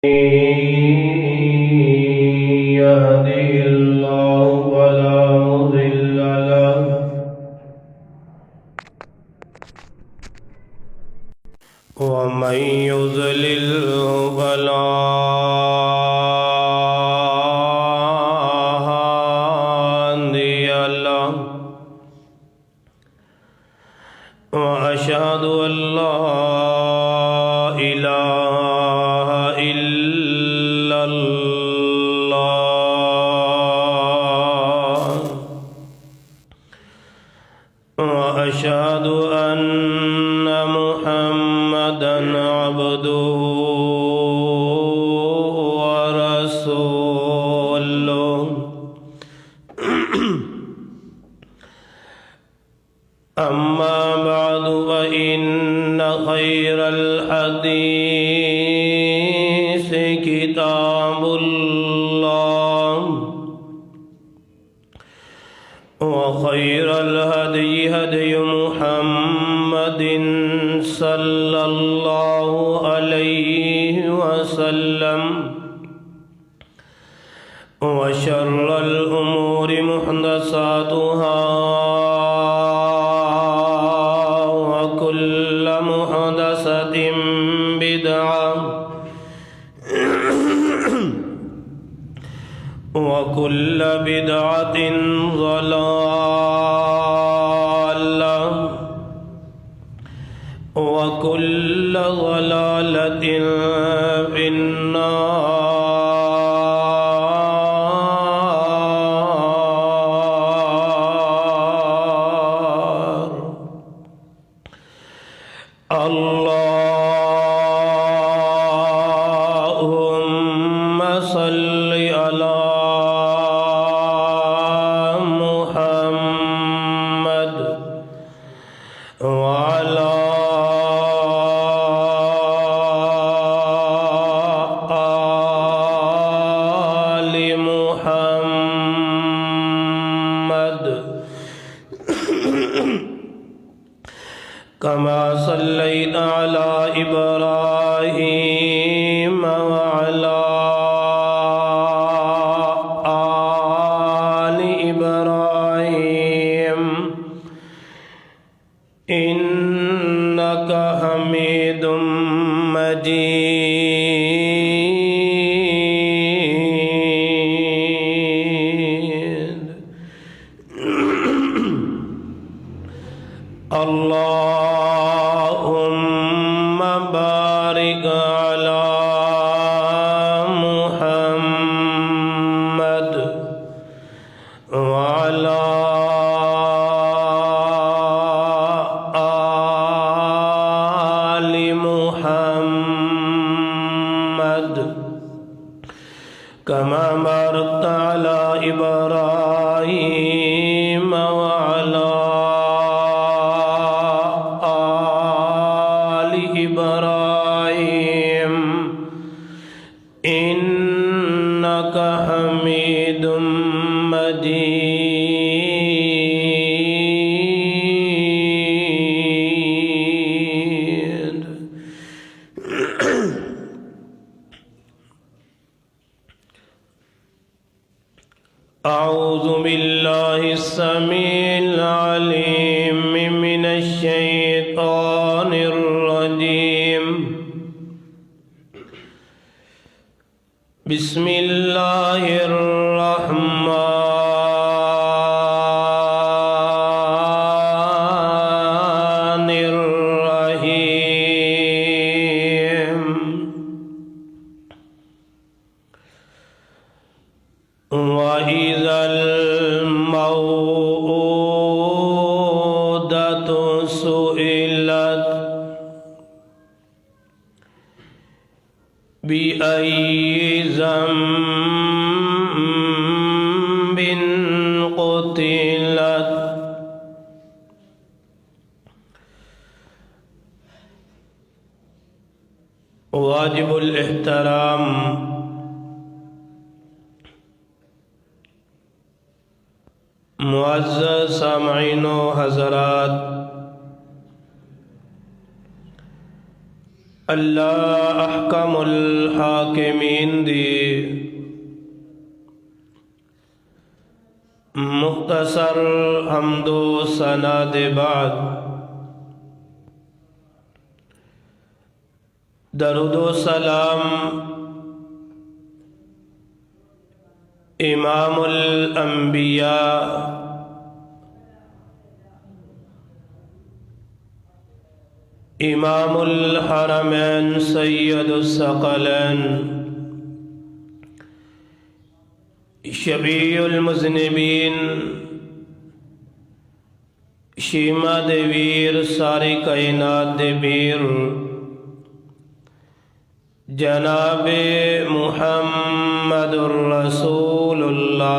يهده الله فلا مضل له ومن يضلل فلا هادي له وأشهد أن لا إله إلا الله وأشهد أن محمدا عبده ورسوله أما بعد فإن خير الحديث كتاب الله وخير الهدي هدي محمد صلى الله عليه وسلم وشر الأمور محدثاتها وكل محدثة بدعة وكل بدعة ضلالة وكل ضلالة في النار. اللهم صل على محمد وعلى آل محمد كما صليت على إبراهيم وعلى آل إبراهيم إنك حميد مجيد. اللهم بارك على محمد وعلى آل محمد كما باركت على إبراهيم وعلى آل إبراهيم إنك حميد مجيد. أعوذ بالله السميع العليم من الشيطان الرجيم. بسم الله الرحمن الرحيم. وإذا الموءودة سئلت بأي ذنب قتلت واجب الاحترام मुअज़्ज़ज़ सामईन व हज़रात, अल्लाह अहकमुल हाकिमीन दी मुख्तसर हम्दो सना दे बाद दरूदो सलाम इमामुल अंबिया इमामुल हरमैन सैयदुस सकलैन शबीउल मुज़निबीन शीमा दे वीर सारी कायनात दे वीर जनाबे मुहम्मदुर रसूलुल्लाह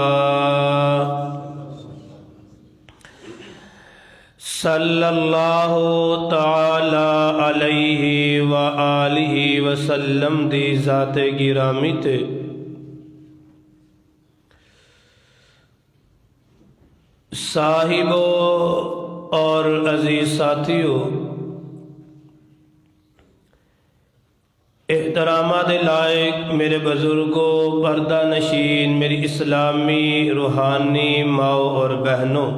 सल्लल्लाहु ताला अलैहि व आलिहि वसल्लम दी ज़ाते गिरामी ते साहिबो और अजीज साथियों, एहतरामा दे लायक मेरे बुजुर्गों, पर्दा नशीन, मेरी इस्लामी रूहानी माओ और बहनों,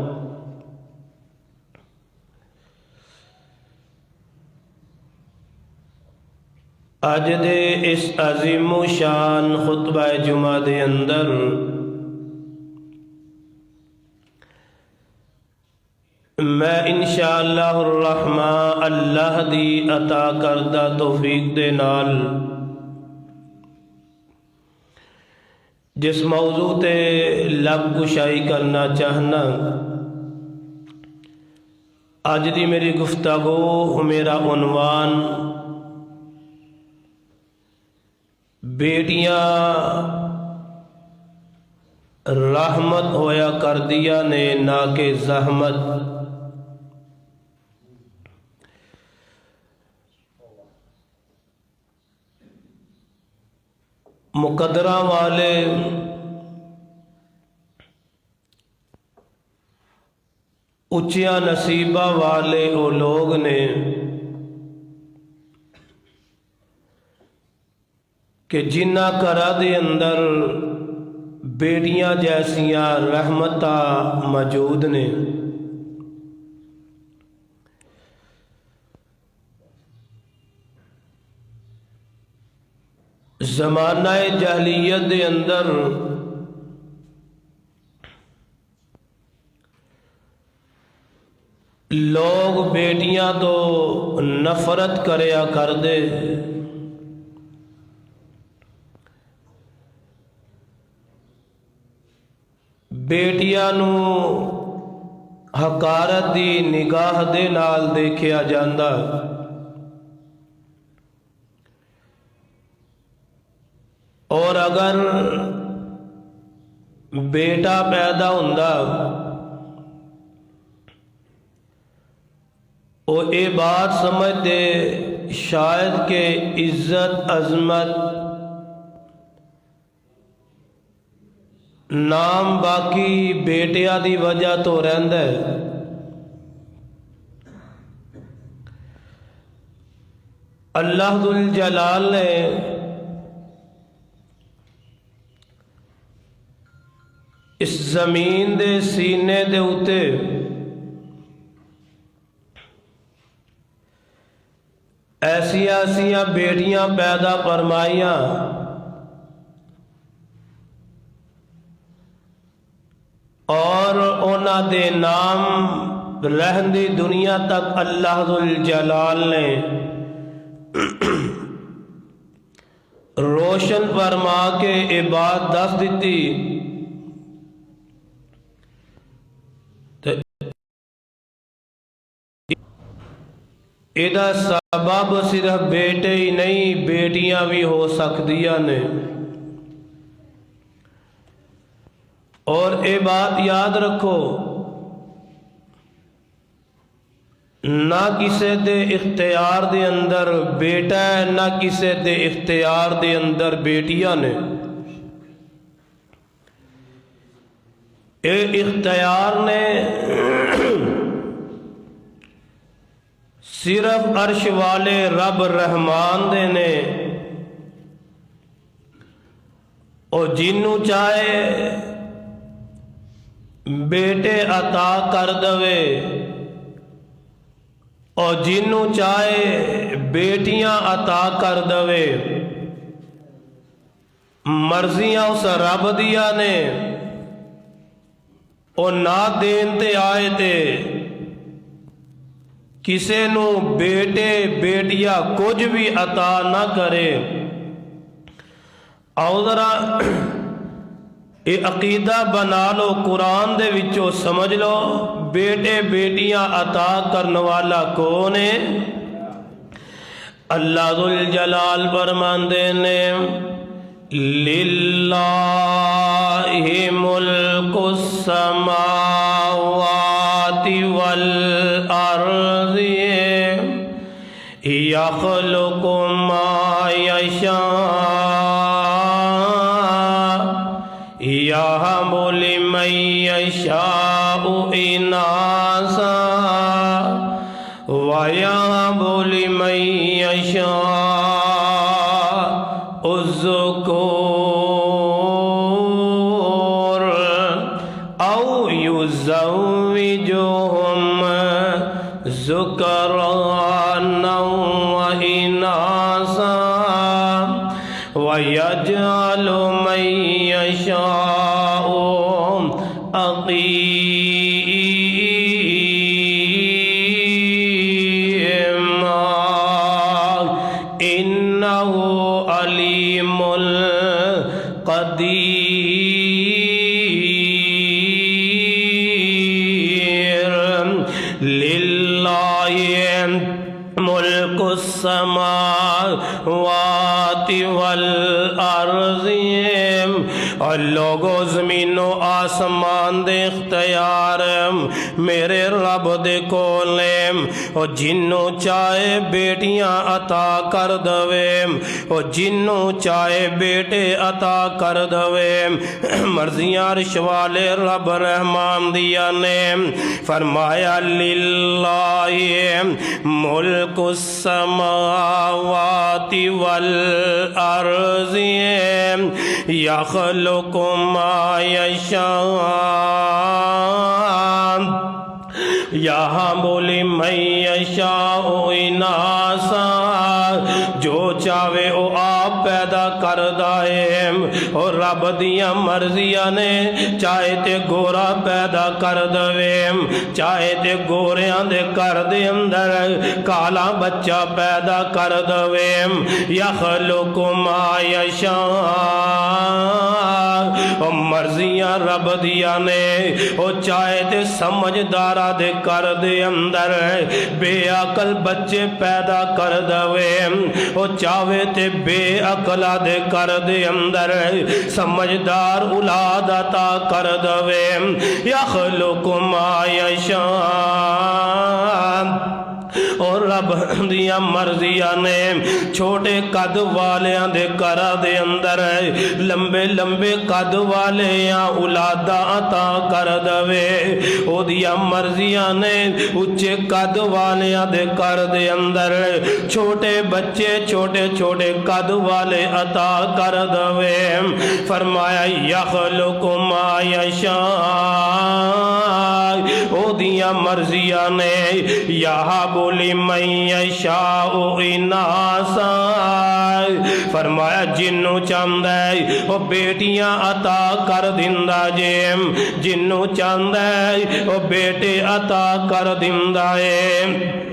अज दे इस अजीमो शान खुतबा जुमा दे अंदर मैं इंशाअल्लाहुर्रहमान अल्लाह दी अता करदा तौफीक दे नाल जिस मौजू ते लब कुशाई करना चाहना, अज दी मेरी गुफ्तगू मेरा उन्वान बेटियां रहमत होया कर दिया ने ना के जहमत। मुकद्दरा वाले उच्चिया नसीबा वाले वो लोग ने कि जिन्ना घरा दे अंदर बेटियां जैसियां रहमता मौजूद ने। ज़माना जहलियत दे अंदर लोग बेटियां तो नफरत करया करदे, बेटियां नू हकारत दी निगाह दे नाल देखिया जांदा। और अगर बेटा पैदा हुंदा वो ये बात समझते शायद के इज्जत अजमत नाम बाकी बेटिया दी वजह तो रहिंदा है। अल्लाह दुल जलाल ने इस जमीन दे सीने दे उते ऐसिया ऐसिया बेटियां पैदा फरमाइयां और उन्हां दे नाम रहंदी दुनिया तक अल्लाह दुल जलाल ने रोशन फरमा के ये बात दस दी। इहदा सबब सिर्फ बेटे ही नहीं बेटियां भी हो सकदियां ने। और ये बात याद रखो, ना किसी दे इख्तियार दे अंदर बेटा है, ना किसी दे इख्तियार दे अंदर बेटियां ने। ये इख्तियार ने सिर्फ अर्श वाले रब रहमान दे ने। और जिन्नू चाहे बेटे अता कर दवे और जिन्नू चाहे बेटियां अता कर दवे। मर्जियां उस रब दिया ने और ना देन ते आए ते किसे नू बेटे बेटिया कुछ भी अता ना करे। आओ जरा ये अकीदा बना लो, कुरान दे विचों समझ लो बेटे बेटियां अता करने वाला कौन है? अल्लाह जुल जलाल फरमांदे ने लिल्लाहि मुल्कुस समावाति वल अर्ज़ि यख़्लुक़ु मा यशा यहबु लिमन यशाउ इनासा व यहबु लिमन यशाउ ज़ुकूर औ युज़व्विजुहुम ज़ुकराना व इनासा व यजअलु मन यशाउ अक़ीमा इन्नहु अलीमुल क़दीर। लिल्लाहि मुल्कुस समावाति वल अर्ज़ि। और लोगो ज़मीनो आसमान दे इख्तियार मेरे रब दे कोले। और जिन्नू चाहे बेटियां अता कर दवे और जिन्नू चाहे बेटे अता कर दवे। मर्जियां अर्श वाले रब रहमान दिया ने। फरमाया लिल्लाहि मुल्कुस समावाति वल अर्ज़ि यख़्लुक़ु मा यशा यहबु लिमन यशाउ इनासा। जो चाहे वो आप पैदा करदा है। और रब दियां मर्जियां ने चाहे ते गोरा पैदा कर दवे चाहे ते गोरियां दे घर दे अंदर काला बच्चा पैदा कर दवे। यख़्लुक़ु मा यशा। और मर्जियां रब दिया ने वो चाहे ते समझदारा दे कर दे अंदर बेअकल बच्चे पैदा कर दवे। वो चाहे ते बेअकला दे कर दे अंदर समझदार औलाद अता कर दवे। यख़्लुक़ु मा यशा। और रब दिया मर्जियां ने छोटे कद वालियां दे घर दे अंदर लंबे लंबे कद वाले औलादा अता कर दवे। ओदिया मर्जियां ने उच्चे कद वालियां दे घर दे अंदर छोटे बच्चे छोटे छोटे कद वाले अता कर दवे। फरमाया यख़्लुक़ु मा यशा। ओदिया मर्जियां ने यहबु लिमन यशाउ इनासा। फरमाया जिन्नू चाहंदा है वो बेटियां अता कर दिंदा जे। जिन्नू चाहंदा है वो बेटे अता कर दिंदा है।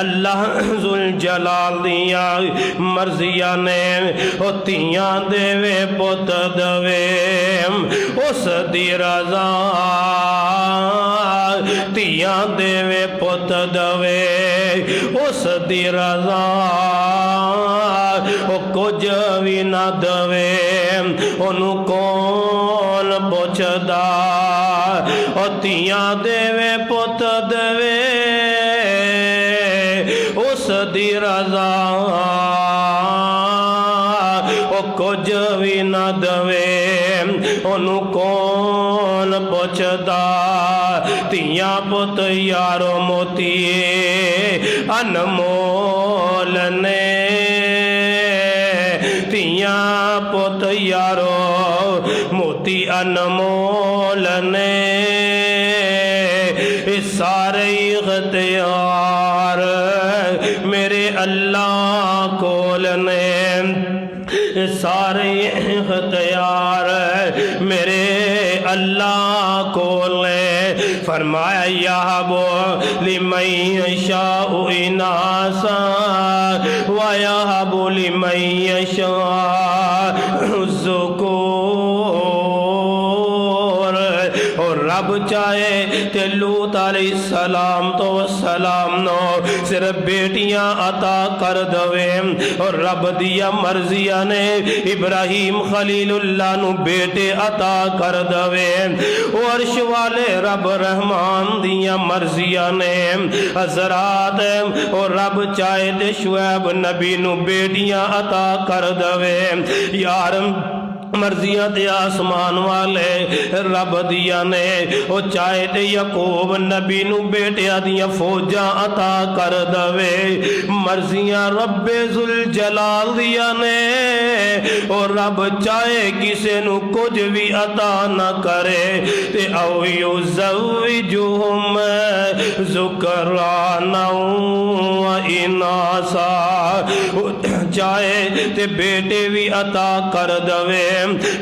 अल्लाह जुल जलाल दिया मर्जियां ने ओ तियां देवे पुत दवे उस दी रज़ा। तियां देवे पुत दवे उस दी रज़ा। ओ कुछ भी ना दवे ओनू कौन पुछदा। ओ तियां देवे पुत दवे उस दी रज़ा। ओ कुछ भी ना दवे ओनू कौन पुछदा। तियां पुत यारो मोतीए अनमोल ने, तियां पुत यारो मोती अनमोल ने। सारे इख्तियार मेरे अल्लाह कोल ने, सारे इख्तियार मेरे अल्लाह कोल ने। फरमाया याहबो लिमन यशाउ इनासा व याहबु लिमन यशाउ ज़ुकूर। और रब चाहे ते लूत अलैहिस्सलाम तो सलाम नो सिर्फ बेटियां अता कर दवे। और रब दिया मर्जिया ने इब्राहिम खलीलुल्लाह नु बेटे अता कर दवे। अर्श वाले रब रहमान दिया मर्जिया ने हजरात और रब चाहे ते शुएब नबी नु बेटियां अता कर दवे। यार मर्जियां ते आसमान वाले रब दिया ने। ओ चाहे ते याकूब नबी नु बेटिया दिया फौजा अता कर दवे। मर्जियां रब्बे जुल जलाल दिया ने। और रब चाहे किसे नु कुछ भी अता न करे ते औ युज़व्विजुहुम ज़ुकराना व इनासा। चाहे ते बेटे भी अता कर दवे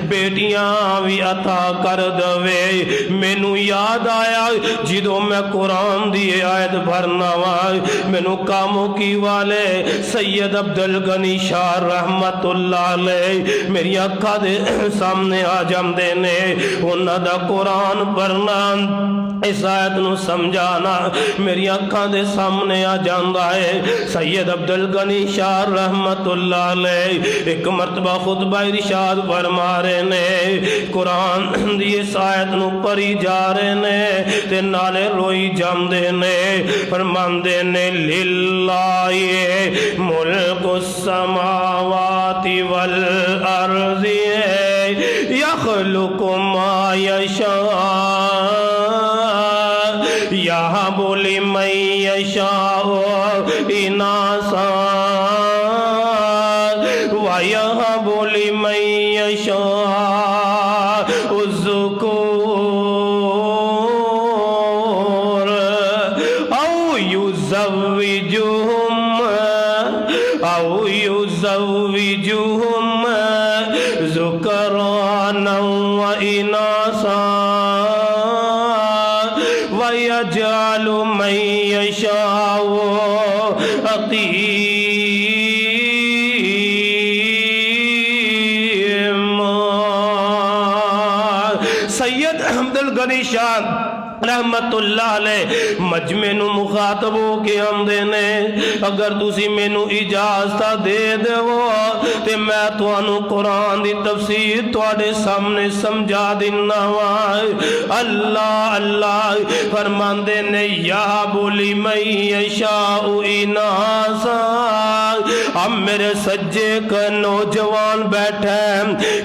बेटियां भी अता कर दवे। मैनू याद आया जिदों मैं कुरान दी आयत भरना वा मैनू कामोकी वाले सैयद अब्दुल गनी शाह रहमतुल्लाह अलैह मेरी अखा दे सामने आ जाते ने। उन्हां दा कुरान पढ़ना इस आयत नू समझाना मेरी अखा दे सामने आ जाता है। सैयद अब्दुल गनी शाह रहमतुल्लाह अलैह एक मरतबा खुतबा इरशाद फरमा रहे ने। कुरान दी इस आयत नू पढ़ी जा रहे ने ते नाले रोई जांदे ने। फरमांदे ने लिल्लाहि मुल्कुस समावाति वल अर्ज़ि यख़्लुक़ु मा यशा यहबु लिमन यशाउ इनासा व यहबु लिमन यशाउ ज़ुकूर औ युज़व्विजुहुम ज़ुकराना व इनासा व यजअलु मन यशाउ अक़ीमा। सैयद अब्दुल गनी शाह रहमतुल्लाह अलैह मजमे नू मुखातब हो के आंदे ने। अगर तुसी मैनू इजाजत दे देवो ते मैं तुहानू कुरान दी तफसीर तुहाडे सामने समझा दिना वा। अल्लाह अल्लाह फरमांदे ने या बोली मैं यशाउ इनासा। अब मेरे सज्जे एक नौजवान बैठा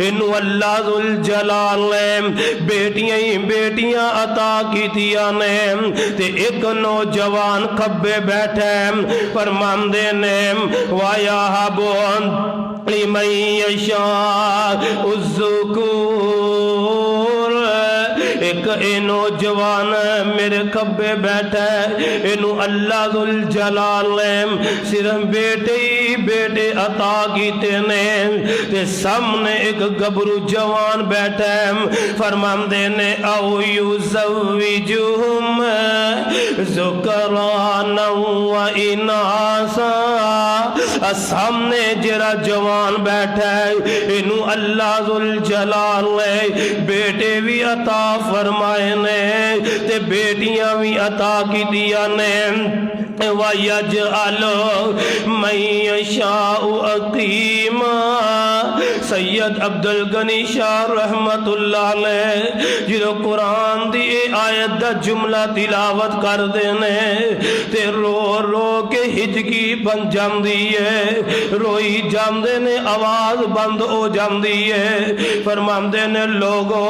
इनू अल्लाह जुल जलाल ने बेटियां ही बेटियां अता कीतियां ने ते एक नौजवान खब्बे बैठे फरमांदे ने वाया बोन लिमन यशाउ ज़ुकूर। एक ए नौजवान मेरे खब्बे बैठा इनू अल्लाह जुल जलाल ने सिर्फ बेटे ही बेटे अता कीते ने ते सामने एक गबरू जवान बैठा फरमांदे ने औ युज़व्विजुहुम ज़ुकराना व इनासा। सामने जरा जवान बैठा है इनू अल्लाह जुल जलाल ने बेटे भी अता फरमाए ने ते बेटियां भी अता कीतियां ने। वयजअलु मन यशाउ अकीमा। सैयद अब्दुल गनी शाह रहमतुल्लाह अलैह जो कुरान दी आयत दा जुमला तिलावत कर देने ते रो रो के हिजकी बन जाती है, रोई जाते ने, आवाज बंद हो जाती है। फरमाते ने लोगो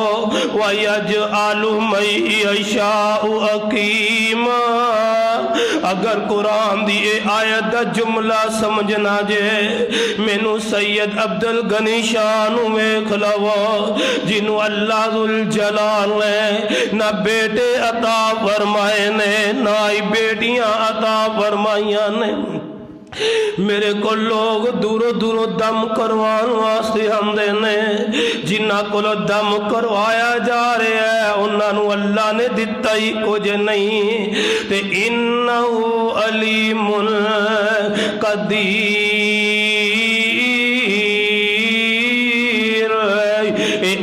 वयजअलु मन यशाउ अकीमा। अगर कुरान दी आयत दा जुमला समझना जे मैनू सैयद अब्दुल गनी शाह नू वेख लवो जिन्हों अल्लाह जुल जलाल ने ना बेटे अता फरमाए ने ना ही बेटियां अता फरमाइया ने। मेरे को लोग दूरों दूरों दम करवाने वास्ते आंदे ने, जिन्हां कोलों दम करवाया जा रहा है उन्होंने अल्लाह ने दिता ही कुछ नहीं। ते इन्नहु अलीमुन कदीर।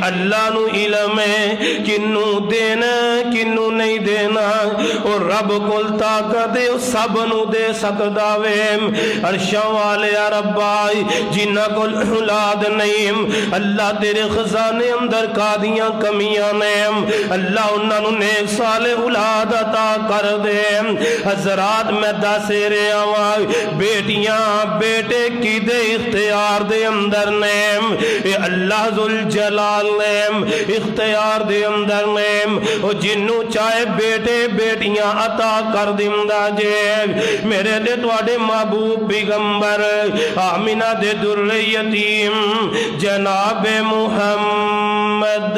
अल्लाह नू इलम है किनू देना किनू नहीं देना, और रब कोल ताकत है सब नू दे सकदा वे। अर्शां वाले रब्बा जिन्हां कोल औलाद नहीं, अल्लाह तेरे खजाने अंदर कादियां कमियां ने, अल्लाह उन्हां नू नेक साले औलाद अता कर दे। हजरात मैं दस रहा वां बेटियां बेटे किदे इख्तियार दे अंदर ने, अल्लाह जुल जलाल ने इख्तियार दे अंदर ने, और जिन्नू चाहे बेटे बेटियां अता कर दिंदा जे। मेरे दे तुहाडे महबूब पैगंबर आमिना दे दुर्रे यतीम जनाब मुहम्मद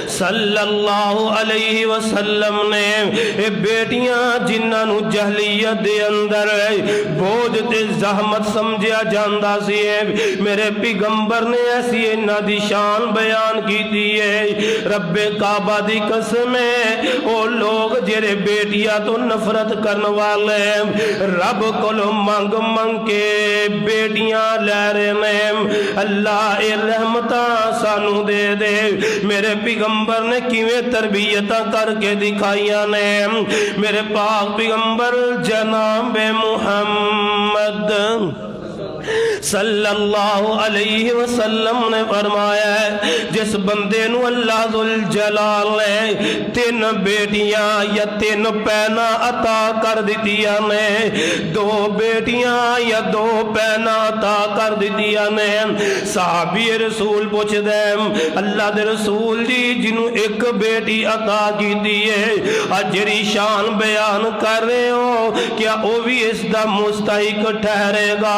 सल्लल्लाहु अलैहि वसल्लम ने बेटियां जिन्हां जहलियत दे अंदर बोझ ते जहमत समझिया जांदा सी, मेरे पैगंबर ने ऐसी इन्हां दी शान बयान की है। रब्बे काबा दी कसम है ओ लोग जेरे बेटियां तो नफरत करने वाले रब कोलों मंग मंग के बेटियां लै रहे ने। अल्लाह ए रहमतां सानू दे दे। मेरे पैगंबर ने किवें तरबियत करके दिखाइया ने। मेरे पाक पैगंबर जनाब मुहम्मद सल्लल्लाहु अलैहि वसल्लम ने फरमाया है जिस बंदे नू अल्लाह जुल जलाल ने तीन बेटियां या तीन भैन अता कर दितियां ने, दो बेटियां या दो भैन अता कर दितियां ने। साहबी रसूल पूछदे अल्लाह दे रसूल जी जिन्हों एक बेटी अता की है अज जिहड़ी शान बयान कर रहे हो क्या वह भी इसका मुस्तहिक ठहरेगा?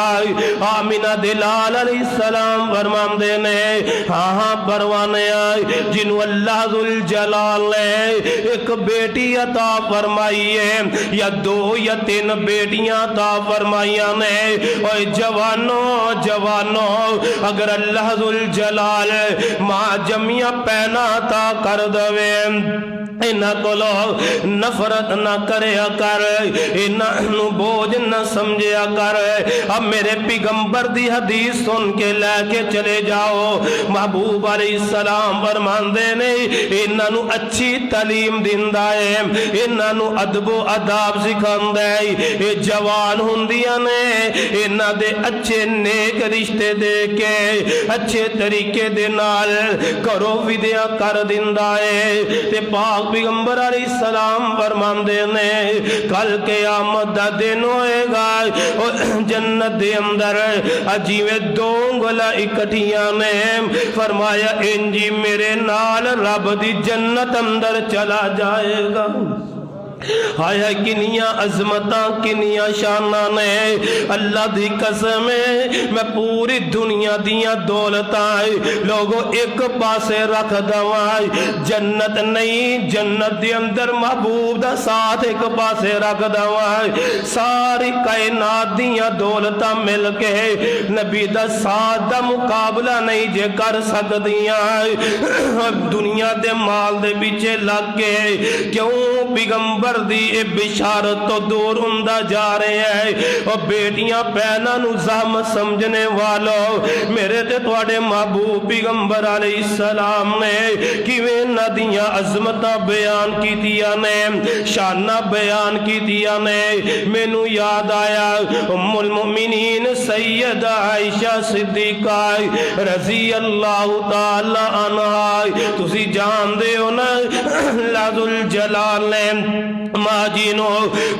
आमिना दिलाल अलैहिस्सलाम फरमांदे ने हाँ हाँ परवाने आए जिन्हों अल्लाह जुल जलाल ने एक बेटी अता फरमाई है या दो या तीन बेटियां अता फरमाइया ने। और जवानों जवानों अगर अल्लाह जुल जलाल मां जमिया पैना अता कर दवे इन्हां कोलों नफरत न करया कर, इन्हां बोझ न समझया कर। अब मेरे पैगंबर दी हदीस सुन के लैके चले जाओ। महबूब अलैहिस्सलाम फरमांदे ने इन्हां अच्छी तालीम दिंदा है, इन्हां अदबो अदाब सिखांदा है। ये जवान हुंदियां ने इन्हां दे अच्छे नेक रिश्ते दे के अच्छे तरीके दे नाल घरों विद्या कर दिंदा है। ते पाक पैगंबर अलैहिस्सलाम फरमांदे ने कल क़यामत दा दिन होएगा और जन्नत दे अंदर जिवें दो उंगलां इकट्ठियां ने फरमाया इंजी मेरे नाल रब दी जन्नत अंदर चला जाएगा। हाय किनिया अजमत किनिया शाना ने अल्लाह दी कसम है मैं पूरी दुनिया दियां दौलतां लोगों एक पासे रख दवा, जन्नत नहीं जन्नत दे अंदर महबूब दा साथ एक पासे रख दवा। सारी कायनात दियां दौलतां मिल के नबी दा साथ दा मुकाबला नहीं जे कर सकदियां। दुनिया दे माल दे पीछे लग के क्यों पैगंबर पैगंबर दी ए बिशारत तो दूर हुंदा जा रहा है। और बेटियां भैनां नूं ज़हमत समझने वालों, मेरे ते तुहाडे महबूब पैगंबर अलैहिस्सलाम ने किवें नदियां अज़मतां बयान कीतियां ने, शाना बयान कीतियां ने। मैनू याद आया उम्मुल मुमिनीन सैयदा आयशा सिद्दीका रज़ी अल्लाह तआला अन्हा। तुसी जानदे हो ना, लाजुल जलाल ने माँ जी नो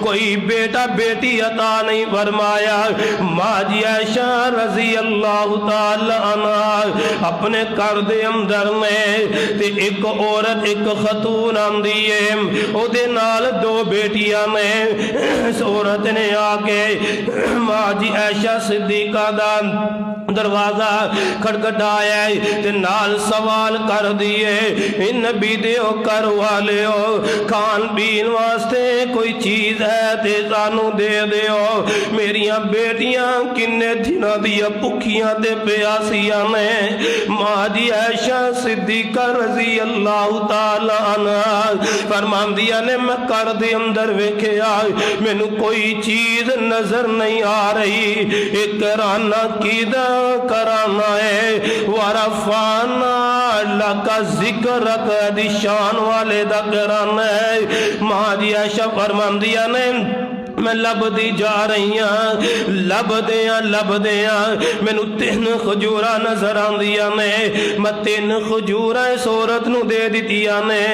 कोई बेटा बेटी अता नहीं फरमाया। माँ जी आयशा रज़ी अल्लाह तआला अन्हा अपने घर दे अंदर में ते एक औरत एक खतून आंदी है, ओदे नाल दो बेटियां ने। इस औरत ने आके माँ जी आयशा सिद्दीका दा दरवाजा खड़खड़ाया ते नाल सवाल कर दिए, इन नबी दे घर वाले हो, खान पीन वास्ते कोई चीज है ते सानू दे दियो। मेरिया बेटियां किन्ने दिनां दियां भुखियां ते प्यासियां ने। माँ जी आयशा सिद्दीका रज़ी अल्लाह तआला अन्हा फरमांदियां ने, मैं घर दे अंदर वेखिया मैनू कोई चीज नजर नहीं आ रही। एक राना कीदा कराना है, वरफाना लका जिक्र दी शान वाले दा कराना है। माँ जी आयशा फरमांदियां ने, मैं लभदी जा रही हाँ, लभदिया मैनू 3 खजूरा नजर आंदियां ने। मैं 3 खजूरा इस औरत नू दे दित्तियां ने।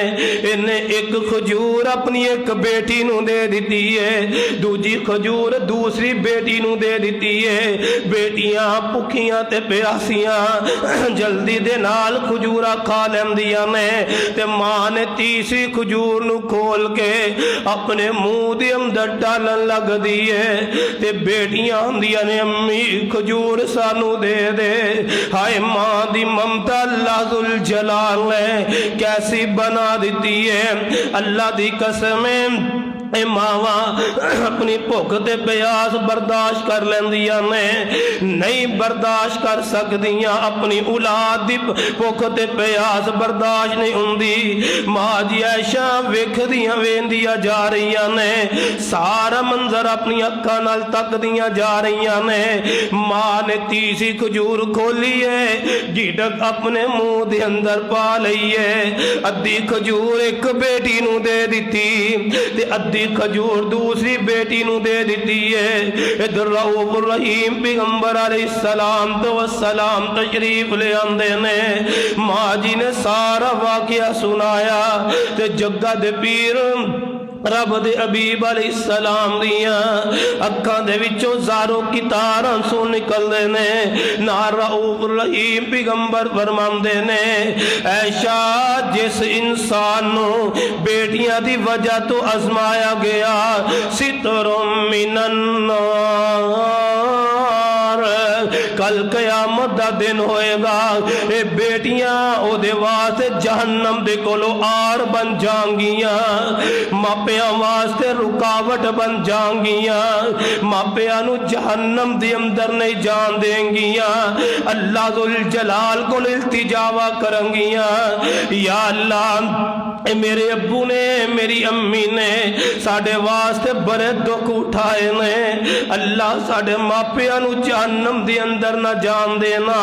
इन्हें एक खजूर अपनी एक बेटी नू दे दित्ती है, दूजी खजूर दूसरी बेटी नू दे दित्ती है। बेटियां भुखियां ते प्यासियां जल्दी दे नाल खजूरा खा लैंदियां ने। ते मां ने तीसरी खजूर नू खोल के अपने मुंह दे अंदर डालन लग दी है। ते बेटियां आंदियां ने, अम्मी खजूर सानू दे दे। हाय मां दी ममता अल्लाह जुल जलाल ने कैसी बना दी है। अल्लाह दी कसम ए मावा अपनी भुख ते प्यास बर्दाश्त कर लैंदियां ने, नहीं बर्दाश्त कर सकदियां अपनी औलाद दी भुख ते प्यास बर्दाश्त नहीं हुंदी। माँ जी आयशा वेखदियां वेंदियां जा रही ने, सारा मंजर अपनी अक्खां नाल तकदियां जा रही ने। माँ ने तीसरी खजूर खोली है, ढिडक अपने मुंह दे अंदर पा लई है। अद्धी खजूर एक बेटी नू दे दित्ती ते अद्धी खजूर दूसरी बेटी नू दे दी है। इधर रऊफ रहीम पैगंबर अलैहिस्सलाम तो सलाम तशरीफ ले आंदे ने। माँ जी ने सारा वाकया सुनाया ते जग्गा दे पीर रब दे हबीब अलैहिस्सलाम दियां अखां दे विचों ज़ारो की तार आंसू निकलदे ने। नाल रऊफ रहीम पैगंबर फरमांदे ने, ऐशा जिस इंसान नू बेटियां दी वजह तो आजमाया गया, सितरुम मिनन नार, कल कयामत दा दिन होएगा, ये बेटियां ओदे वास्ते जहन्नम दे कोलों आर बन जाएंगियां, मापियां वास्ते रुकावट बन जाएंगियां, मापियां नू जहन्नम दे अंदर नहीं जान देंगियां। अल्लाह जुल जलाल को इल्तिजावा करंगियां, या अल्लाह मेरे अब्बू ने मेरी अम्मी ने साडे वास्ते बड़े दुख उठाए ने। अल्लाह साडे मापियां नू जहन्नम दे अंदर ना जान देना।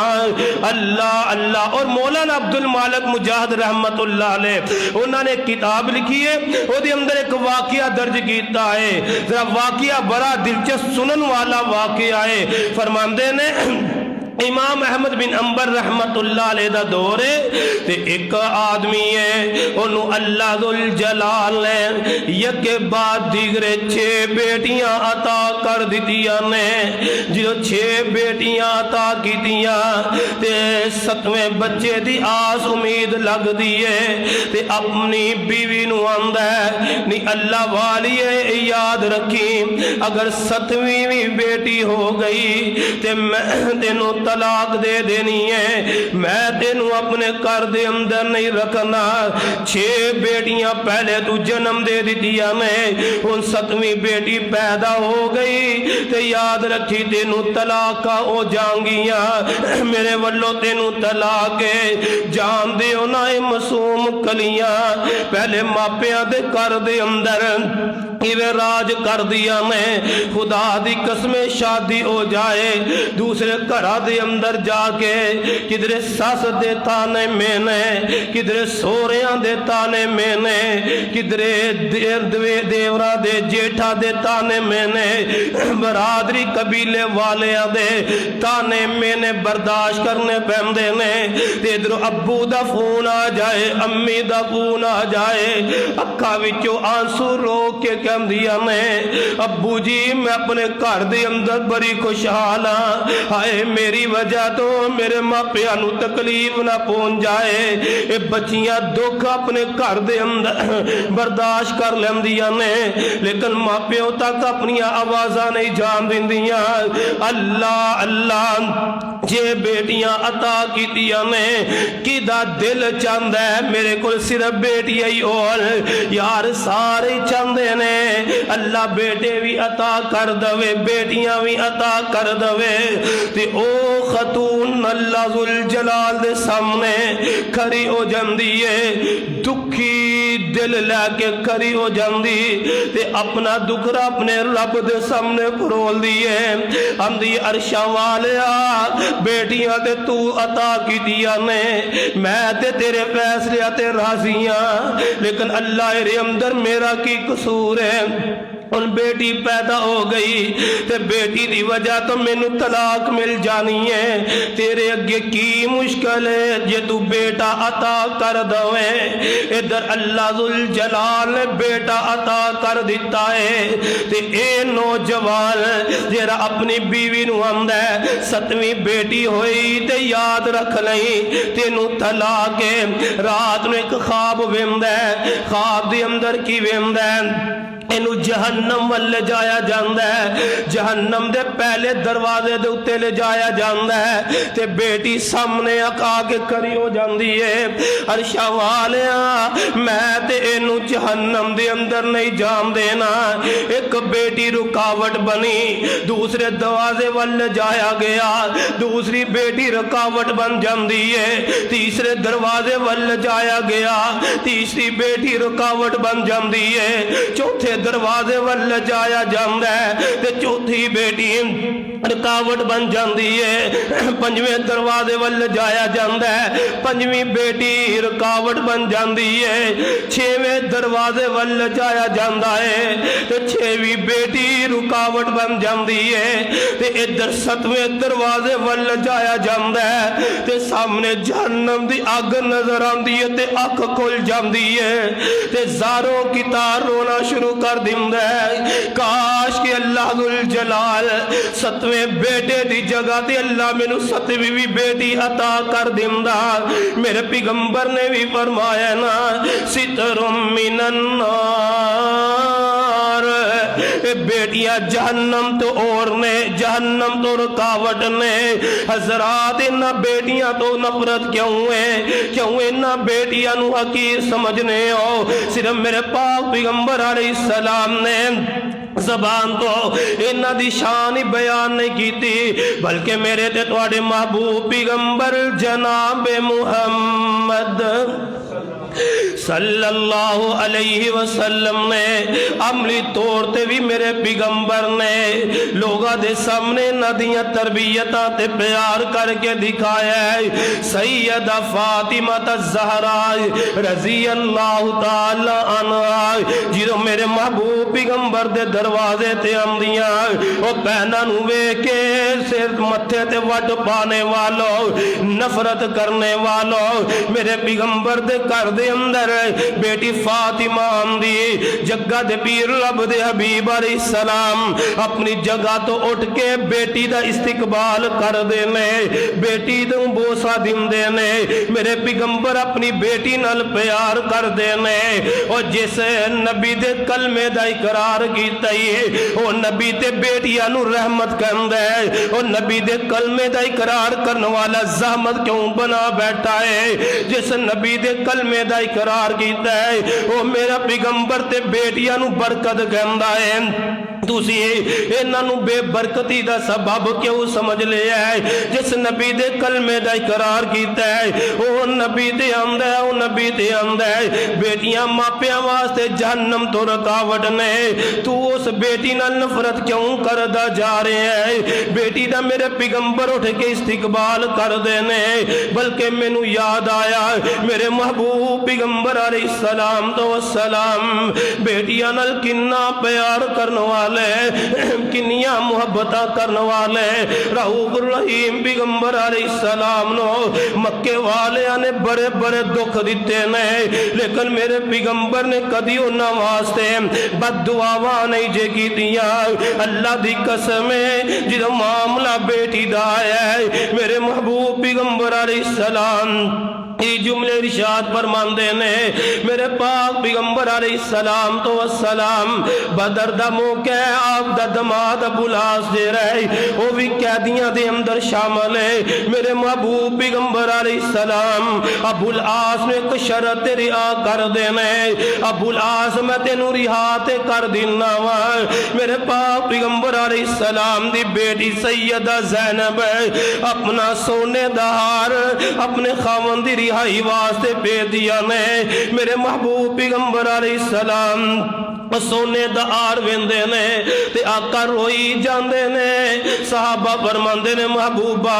अल्लाह अल्लाह। और मौलाना अब्दुल मालिक मुजाहिद रहमतुल्लाह अलैह उन्होंने किताब लिखी है, उसके अंदर एक वाकया दर्ज किया है। जरा वाकया बड़ा दिलचस्प सुनन वाला वाकया है। फरमांदे ने इमाम अहमद बिन अंबर रहमतुल्लाह अलैह दा दौर है ते एक आदमी है, ओनू अल्लाह दुल जलाल ने यके बाद दीगरे 6 बेटियां अता कर दितियां ने। जो 6 बेटियां अता कीतियां ते 7वें बच्चे दी आस उम्मीद लगदी है ते अपनी बीवी नू आंदा है, नी अल्लाह वाली है याद रखी, अगर 7वीं भी बेटी हो गई ते मैं तेनू तलाक दे देनी है, मैं तेनू अपने घर दे अंदर नहीं रखना। 6 बेटियां पहले तू जन्म दे दितियां ने, हुण 7वीं बेटी पैदा हो गई ते याद रखी तेनू तलाक हो जाएंगियां। मेरे वल्लों तेनू तलाक है। जान दिओ ना ये मासूम कलियां पहले मापियां दे घर दे अंदर इवे राज कर दिया मैं। खुदा दी कसमें शादी हो जाए दूसरे घरा दे अंदर जाके किधरे सस दे ताने मेने, किधरे सोहरियां दे ताने मेने, किधरे देवरा दे जेठा दे ताने मेने, बरादरी कबीले वालियां दे ताने मेने बर्दाश्त करने पैंदे ने। ते इधरों अब्बू दा फोन आ जाए, अम्मी दा फोन आ जाए, अक्खां विचों आंसू रोक के कहंदियां ने अब्बू जी मैं अपने घर दे अंदर बड़ी खुशहाल हाँ, हाय मेरी वजह तो मेरे मापियां नू तकलीफ ना पहुंच जाए। ये बच्चियां दुख अपने घर दे अंदर बर्दाश्त कर लैंदियां ने, लेकिन मापियों तक अपनी आवाज़ां नहीं जान दिंदियां। अल्लाह अल्लाह जे बेटियां अता कीतियां ने किदा दिल चाहता है मेरे को सिर्फ बेटियां ही और यार सारे चाहते ने अल्लाह बेटे भी अता कर दवे, बेटियां भी अता कर दवे। ते ओ खतून अल्लाह जुल जलाल दे सामने खड़ी हो जाती है, दुखी दिल लैके खड़ी हो जाती ते अपना दुखरा अपने रब दे सामने फरोल दिए। आंदी अरशा वालिया बेटियां ते तू अता कीतियां ने, मैं ते तेरे फैसले ते राजी हाँ, लेकिन अल्लाह रे अंदर मेरा की कसूर है। उन बेटी पैदा हो गई ते बेटी दी वजह तो मैनू तलाक मिल जानी है। तेरे अगे की मुश्किल है जे तू बेटा अता कर दवे। इधर अल्लाह जुल जलाल ने बेटा अता कर दिता है ते ए नौजवान जेरा अपनी बीवी नू आंदा है 7वीं बेटी होई ते याद रख लई तेनू तलाक है। रात नू एक ख्वाब वेंदा है, ख्वाब दे अंदर की वेंदा है इनू जहन्नम वल ले जाया जाता है, जहन्नम दे पहले दरवाजे दे उत्ते ले जाया जाता है ते बेटी सामने आके खड़ी हो जाती है। अरशा वालिया मैं ते इनू जहन्नम दे अंदर नहीं जान देना। एक बेटी रुकावट बनी, दूसरे दरवाजे वल ले जाया गया, दूसरी बेटी रुकावट बन जाती है, तीसरे दरवाजे वल ले जाया गया, तीसरी बेटी रुकावट बन जाती है, चौथे दरवाजे वल जाया जाता है ते चौथी बेटी रुकावट बन जाती है, 5वें दरवाजे वल जाया जाता है, 5वीं बेटी रुकावट बन जाती है, 6वें दरवाजे वल जाया जाता है ते 6वीं बेटी रुकावट बन जाती है ते इधर 7वें दरवाजे वल जाया जाता है ते सामने जहन्नम दी अग नजर आती है ते अख खुल जाती है ते ज़ारो की तार रोना शुरू कर दिंदा है। काश कि अल्लाह दुल जलाल 7वें बेटे दी जगह ते अल्लाह मैनू 7वीं भी बेटी अता कर दिंदा। मेरे पैगंबर ने भी फरमाया ना सितरुम मिनन नार, बेटियां जहन्नम तो और ने, जहन्नम तो रुकावट ने। हजरात इन्ना बेटियां तो नफरत क्यों है, क्यों इन्ना बेटियां नू हकीर समझने हो। सिर्फ मेरे पाक पैगंबर अलैहिस्सलाम ने जबान तो इन्ना दी शान ही बयान नहीं की थी, बल्कि मेरे ते तुहाडे महबूब पैगंबर जनाब मुहम्मद सल्लल्लाहु अलैहि वसल्लम ने अमली तौर ते भी मेरे पैगंबर ने लोगों के सामने नदियां तरबियत ते प्यार करके दिखाया है। सैयदा फातिमा ज़हरा रज़ी अल्लाह ताला अन्हा जो मेरे महबूब पैगंबर दे दरवाजे ते आंदियां ओ भैनां नू वेख के सिर मत्थे ते वट पाने वालों, नफरत करने वालों, मेरे पैगंबर दे घर दे दे अंदर बेटी फातिमा आंदी जग्गा दे पीर रब दे हबीब अलैहिस्सलाम अपनी जगह तो उठ के बेटी दा इस्तिकबाल कर देने बेटी नूं बोसा दिंदे ने मेरे पैगंबर अपनी बेटी नाल प्यार कर देने और जिस नबी दे कलमे दा इकरार कीता है ओ नबी ते बेटियां नूं रहमत कहंदा है और नबी दे कलमे दा इकरार करने वाला ज़हमत क्यों बना बैठा है जिस नबी दे कलमे दा इकरार कीता है ओ मेरा पैगंबर ते बेटियां नूं बरकत कहंदा है तुसी इन्हां नूं बेबरकती दा सबब क्यों समझ लिया है जिस नबी दे कलमे दा इकरार कीता है ओ नबी ते आंदा है ओ नबी ते आंदा है बेटियां मापियां वास्ते जहन्नम तो रुकावट ने तू उस बेटी नाल नफरत क्यों करदा जा रहा है बेटी दा मेरे पैगंबर उठ के इस्तिकबाल कर देने बल्कि मैनू याद आया मेरे महबूब पैगंबर अलैहिस्सलाम तो सलाम बेटियां नाल किन्ना प्यार करने वाले किन्नियां मुहब्बतां करने वाले रऊफ रहीम पैगंबर अलैहिस्सलाम नो मक्के वालियां ने बड़े बड़े दुख दिते ने लेकिन मेरे पैगंबर ने कदी उन्हां वास्ते बददुआवां नहीं जे कीतियां अल्लाह दी कसम है जो मामला बेटी दा है मेरे महबूब पैगंबर अलैहिस्सलाम ये जुमले इरशाद फरमांदे ने मेरे पाक पैगंबर अलैहिस्सलाम तो सलाम बदर दा मौका आप दा दमाद अबुल आस दे रहे वो भी कैदियां दे अंदर शामिल है मेरे महबूब पैगंबर अलैहिस्सलाम अबुल आस ने एक शर्त रिहा कर देने अबुल आस मैं तेनू रिहा ते कर दिना वा मेरे पाक पैगंबर अलैहिस्सलाम दी बेटी सैयदा ज़ैनब अपना सोने दा हार अपने खावंद दी रिहाई वास्ते भेज दिया ने मेरे महबूब पैगंबर अलैहिस्सलाम सोने दा हार वेंदे ने ते आका रोई जांदे ने सहाबा फरमांदे ने महबूबा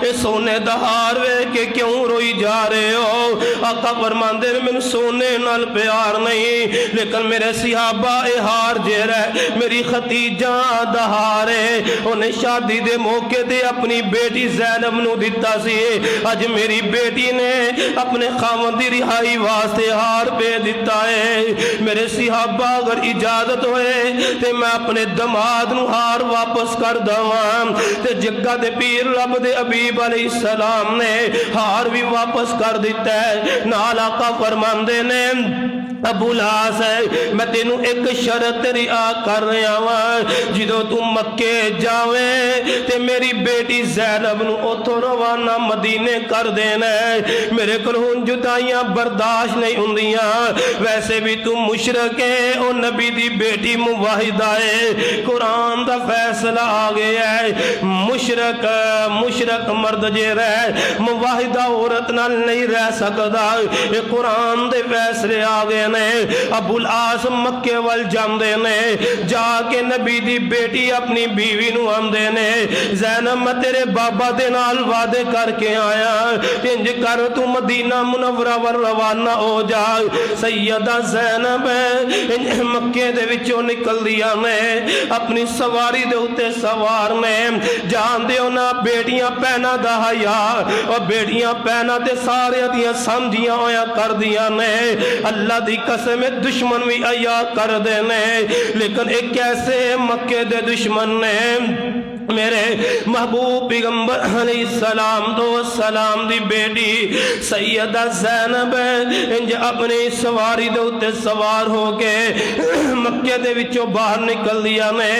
ए सोने दा हार वेख के क्यों रोई जा रहे हो आका फरमांदे ने मैनू सोने नाल प्यार नहीं लेकिन मेरे सहाबा ए हार जेरा मेरी खतीजा दा हार है उन्हें शादी दे मौके ते अपनी बेटी ज़ैनब नू दिता सी अज मेरी बेटी ने अपने खावंद दी रिहाई वास्ते हार भेज दिता है मेरे सहाबा अगर इजाजत होए ते मैं अपने दमाद नू हार वापस कर दवां ते जग्गा दे पीर रब दे हबीब अलैहिस्सलाम ने हार भी वापस कर दिता है नाल आका फरमांदे ने अबुल आस है मैं तेनू एक शर्त रिहा कर रहा वा जो तू मक्के जावे ते मेरी बेटी ज़ैनब नू उथों रवाना मदीने कर देना है मेरे कोल हुण जुदाइयां बर्दाश्त नहीं हुंदियां वैसे भी तू मुशरक है ओ नबी दी बेटी मुवाहिदा है कुरान दा फैसला आ गया है मुशरक मुशरक मर्द जे रह मुवाहिदा औरत नाल नहीं रह सकदा ये कुरान दे फैसले आ गए ने अबुल आस मक्के वल जांदे ने जाके नबी दी बेटी अपनी बीवी नू आंदे ने ज़ैनब मैं तेरे बाबा दे नाल वादे करके आया इंज कर तू मदीना मुनव्वरा वल रवाना हो जा सैयदा ज़ैनब मक्के दे विचों निकल दिया ने अपनी सवारी दे उत्ते सवार ने जानदे हो ना बेटियां भैणां दा हया और बेटियां भैणां ते सारे दियां समझियां होया कर दिया ने अल्लाह दी कसम दुश्मन भी अया कर देने लेकिन एक कैसे मक्के दे दुश्मन ने मेरे महबूब पैगंबर अलैहिस्सलाम तो सलाम दी बेटी सैयदा ज़ैनब इंज अपनी सवारी दे उत्ते सवार हो के मक्के दे विचों बाहर निकल दिया ने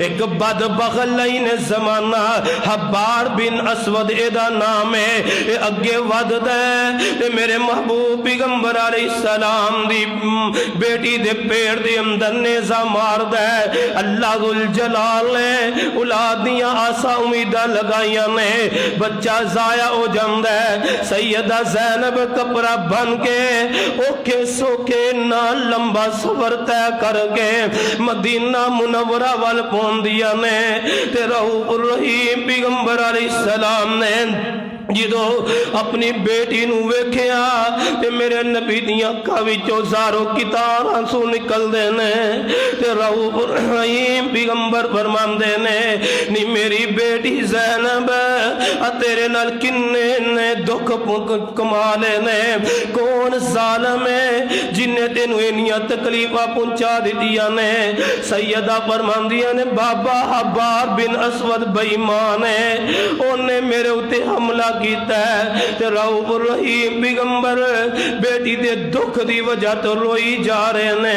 एक बदबखलैन ज़माना हब्बार बिन असवद एदा नाम है ये अगे वधदा ते मेरे महबूब पैगंबर अलैहिस्सलाम दी बेटी दे पेड़ दे अंदर नेज़ा मारदा है अल्लाह जुल जलाल ने औलाद आसा उम्मीदा लगाइया ने बच्चा जाया हो जाता है सैयदा ज़ैनब कपड़ा बन के ओखे सोखे ना लंबा सफर तय करके मदीना मुनव्वरा वल पहुंच दिया ने ते रऊफ रहीम पैगंबर अलैहिस्सलाम ने जो अपनी बेटी नूं वेखिया ते मेरे नबी दियां अखां विचों ज़ारो कितार आंसू निकलदे ने ते रऊफ रहीम पैगंबर फरमांदे ने नी मेरी बेटी ज़ैनब तेरे नाल किन्ने ने दुख कमाले ने कौन ज़ालिम है जिन्हें तेनू इन्नियां तकलीफां पहुंचा दित्तियां ने सैयदा फरमांदियां ने बाबा हब्बार बिन असवद बेईमान है उन्हें मेरे उत्ते हमला कीता है ते रऊफ रहीम पैगंबर बेटी दे दुख दी वजह तो रोई जा रहे ने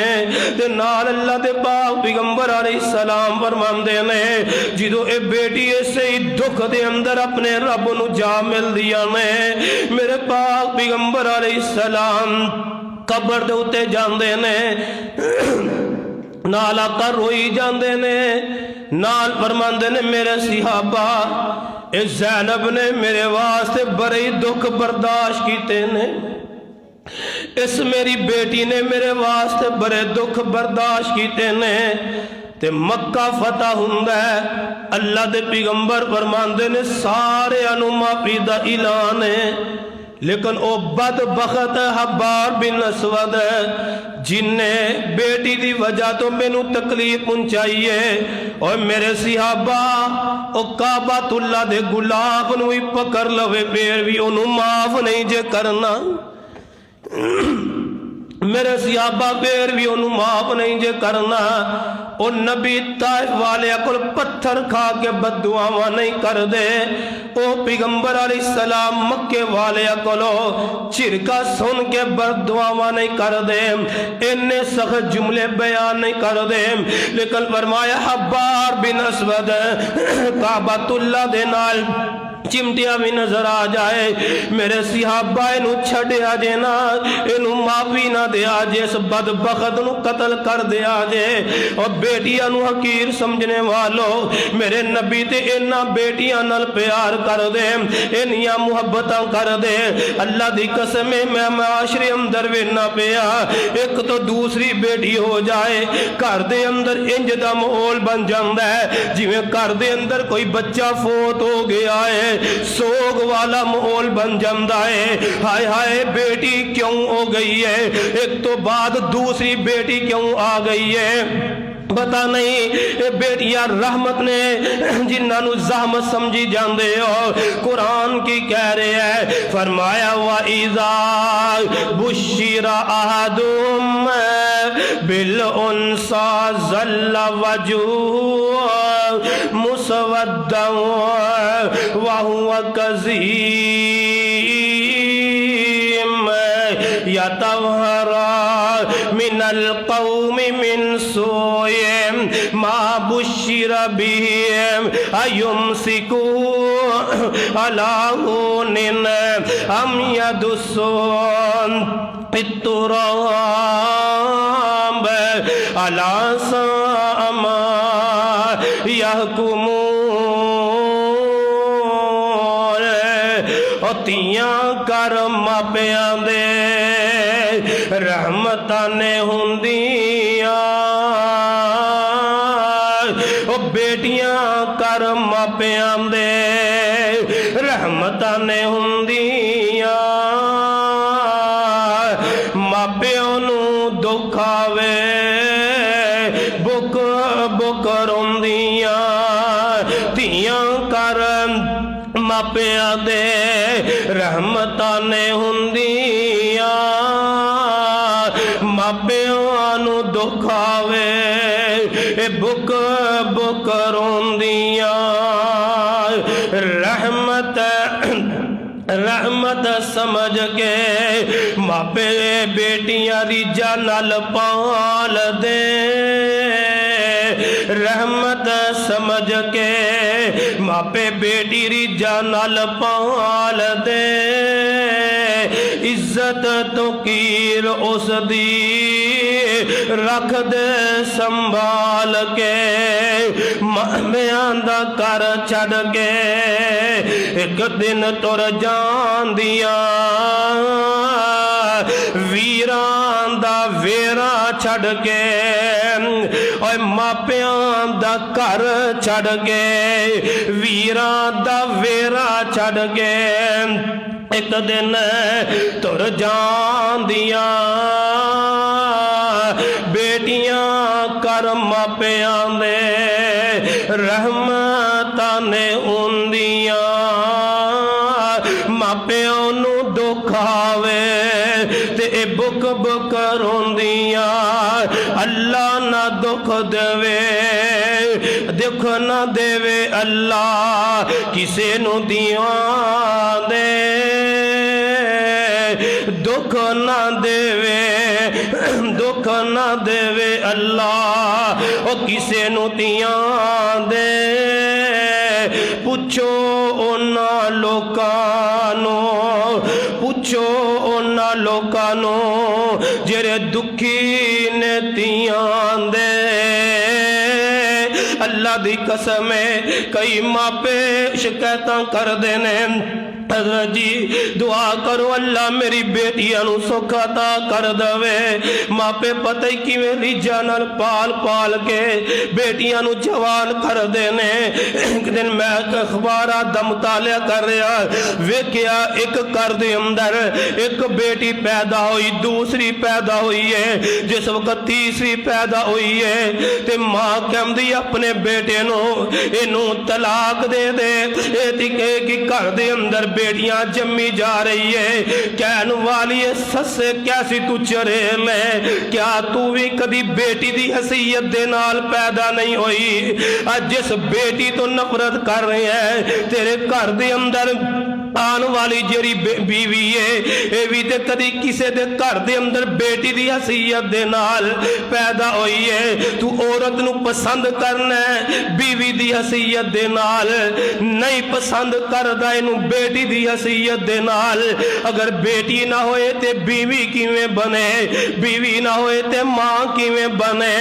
ते नाल अल्लाह दे पाक पैगंबर अलैहिस्सलाम फरमांदे ने जिदों ए बेटी इसे ही दुख दे अंदर अपने रब नू जा मिलदियां ने मेरे पाक पैगंबर अलैहिस्सलाम कब्र दे उत्ते जांदे ने नाल आका रोई जांदे ने नाल फरमांदे ने मेरे सिहाबा इस ज़ैनब ने मेरे वास्ते बड़े ही दुख बर्दाश्त किए ने इस मेरी बेटी ने मेरे वास्ते बड़े दुख बर्दाश्त किए ने ते मक्का फतह हुंदा है अल्लाह दे पैगंबर फरमांदे ने सारे अनु माफी दा ऐलान है लेकिन ओ बदबख्त हब्बार बिन असवद जिन्हें बेटी दी वजह तो मैनू तकलीफ पहुंचाई है और मेरे सिहाबा ओ काबातुल्लाह दे गुलाब नू ही पकड़ लवे फिर भी ओनू माफ नहीं जे करना मेरे सियाबा फिर भी ओनू माफ नहीं जे करना ओ नबी ताइफ वाले को पत्थर खा के बददुआवां नहीं कर दे ओ पैगंबर अलैहिस्सलाम मक्के वाले को चिरका सुन के बददुआवां नहीं कर दे इन्ने सख्त जुमले बयान नहीं कर दे लेकिन फरमाया हब्बार बिन असवद काबातुल्लाह दे नाल चिमटिया भी नजर आ जाए मेरे सिहाबा इनू छड़िया जे ना इनू माफी ना दिया जे इस बदबख्त नू कतल कर दिया जे और बेटियां नू हकीर समझने वालों मेरे नबी ते इन्ना बेटियां नाल प्यार कर दे इन्नियां मुहब्बतां कर दे अल्लाह दी कसम मैं माशरे अंदर वेना पिया एक तो दूसरी बेटी हो जाए घर दे अंदर इंज दा माहौल बन जांदा है जिवें घर दे अंदर कोई बच्चा फोत हो गया है सोग वाला माहौल बन जाता है हाय हाय बेटी क्यों हो गई है एक तो बाद दूसरी बेटी क्यों आ गई है पता नहीं ये बेटियां रहमत ने जिन्होंने ज़हमत समझी जाते हो कुरान की कह रहे हैं फरमाया वाइज़ा बुश्शिरा अहदुहुम बिल उन्सा ज़ल्ला वजहुहु मुस्वद्दन व हुवा कज़ीम यतवहरा मिनल कौमि मिन सूइम मा बुश्शिरा बिही अयुमसिकुहु अला हुनिन अम यदुस्सुहु फित्तुराब अला साअ मा यहकुमून तियां कर मापियां दे रहमतां ने हुंदियां ओ बेटियां कर मापियां दे रहमतां ने हुंदियां मापिओ नू दुख आवे बुक बुक रोंदियां तियां कर मापिया दे रहमतां ने हुंदियां मापिओ नू दुख आवे बुक बुक रोंदियां रहमत रहमत समझ के मापे बेटियां रिजा नाल पाल दे रहमत समझ के मापे बेटी रिजा नाल पाल दे इज्जत तो कीर उस दी रख दे संभाल के मामियां दा कर छड़ के एक दिन तुर जांदियां वीरां दा वेरा छड़ के ओए मापियां दा घर छड़ गए, वीरां दा वेरा छड़ गए। एक दिन तुर जांदियां बेटियां कर मापियां दे रहमतां ने उंदियां, मापियां नू दुख आवे ते बुक बुक रोंदियां। अल्लाह ना दुख देवे, दुख ना देवे अल्लाह किसे नू दियां दे, दुख ना देवे, दुख ना देवे अल्लाह ओ किसे नू दियां दे। पुछो उन्हां लोकां नू, पुछो उन्हां लोकां नू जेरे दुखी ने तियां दे। अल्लाह दी कसम है कई मापे शिकायतां कर देने, जी दुआ करो अल्लाह मेरी बेटियां नू सुख अता कर दवे। मापे पता ही किवें रीझां नाल पाल पाल के बेटियां नू जवान कर देने। एक दिन मैं अखबारां दा मुतालिया कर रहा, वेख्या एक घर दे अंदर एक बेटी पैदा हुई, दूसरी पैदा हुई है, जिस वक्त तीसरी पैदा हुई है ते मां कहंदी अपने बेटे नू इनू तलाक दे दे, कि घर दे अंदर बेटियां जम्मी जा रही है। कहन वाली है सस्से कैसी तू चरेल है, क्या तू भी कभी बेटी दी हैसियत दे नाल पैदा नहीं हुई? आज जिस बेटी तो नफरत कर रहे हैं तेरे घर दे अंदर आने वाली जेरी बीवी है ये भी ते कदी किसी दे घर दे अंदर बेटी दी हैसियत दे नाल पैदा हुई है। तू औरत नू पसंद करना है बीवी दी हैसियत दे नाल, नहीं पसंद करदा इनू बेटी दी हैसियत दे नाल। अगर बेटी ना होए ते बीवी किवें बने, बीवी ना होए ते मां किवें बने?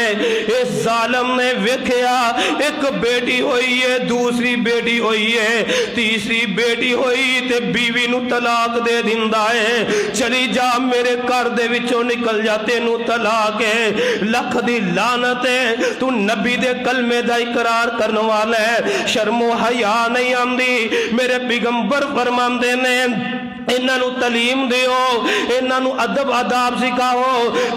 इस जालिम ने वेख्या एक बेटी हुई है, दूसरी बेटी हुई है, तीसरी बेटी हुई ते बीवी नू तलाक दे दिंदा है। चली जा मेरे घर दे विचों निकल जा, तेनू तलाक है। लख दी लानत है, तू नबी दे कलमे दा इकरार करने वाला है, शर्मो हया नहीं आंदी। मेरे पैगंबर फरमांदे ने इन्हां नू तलीम दिओ, इन्हां नू अदब आदाब सिखाओ,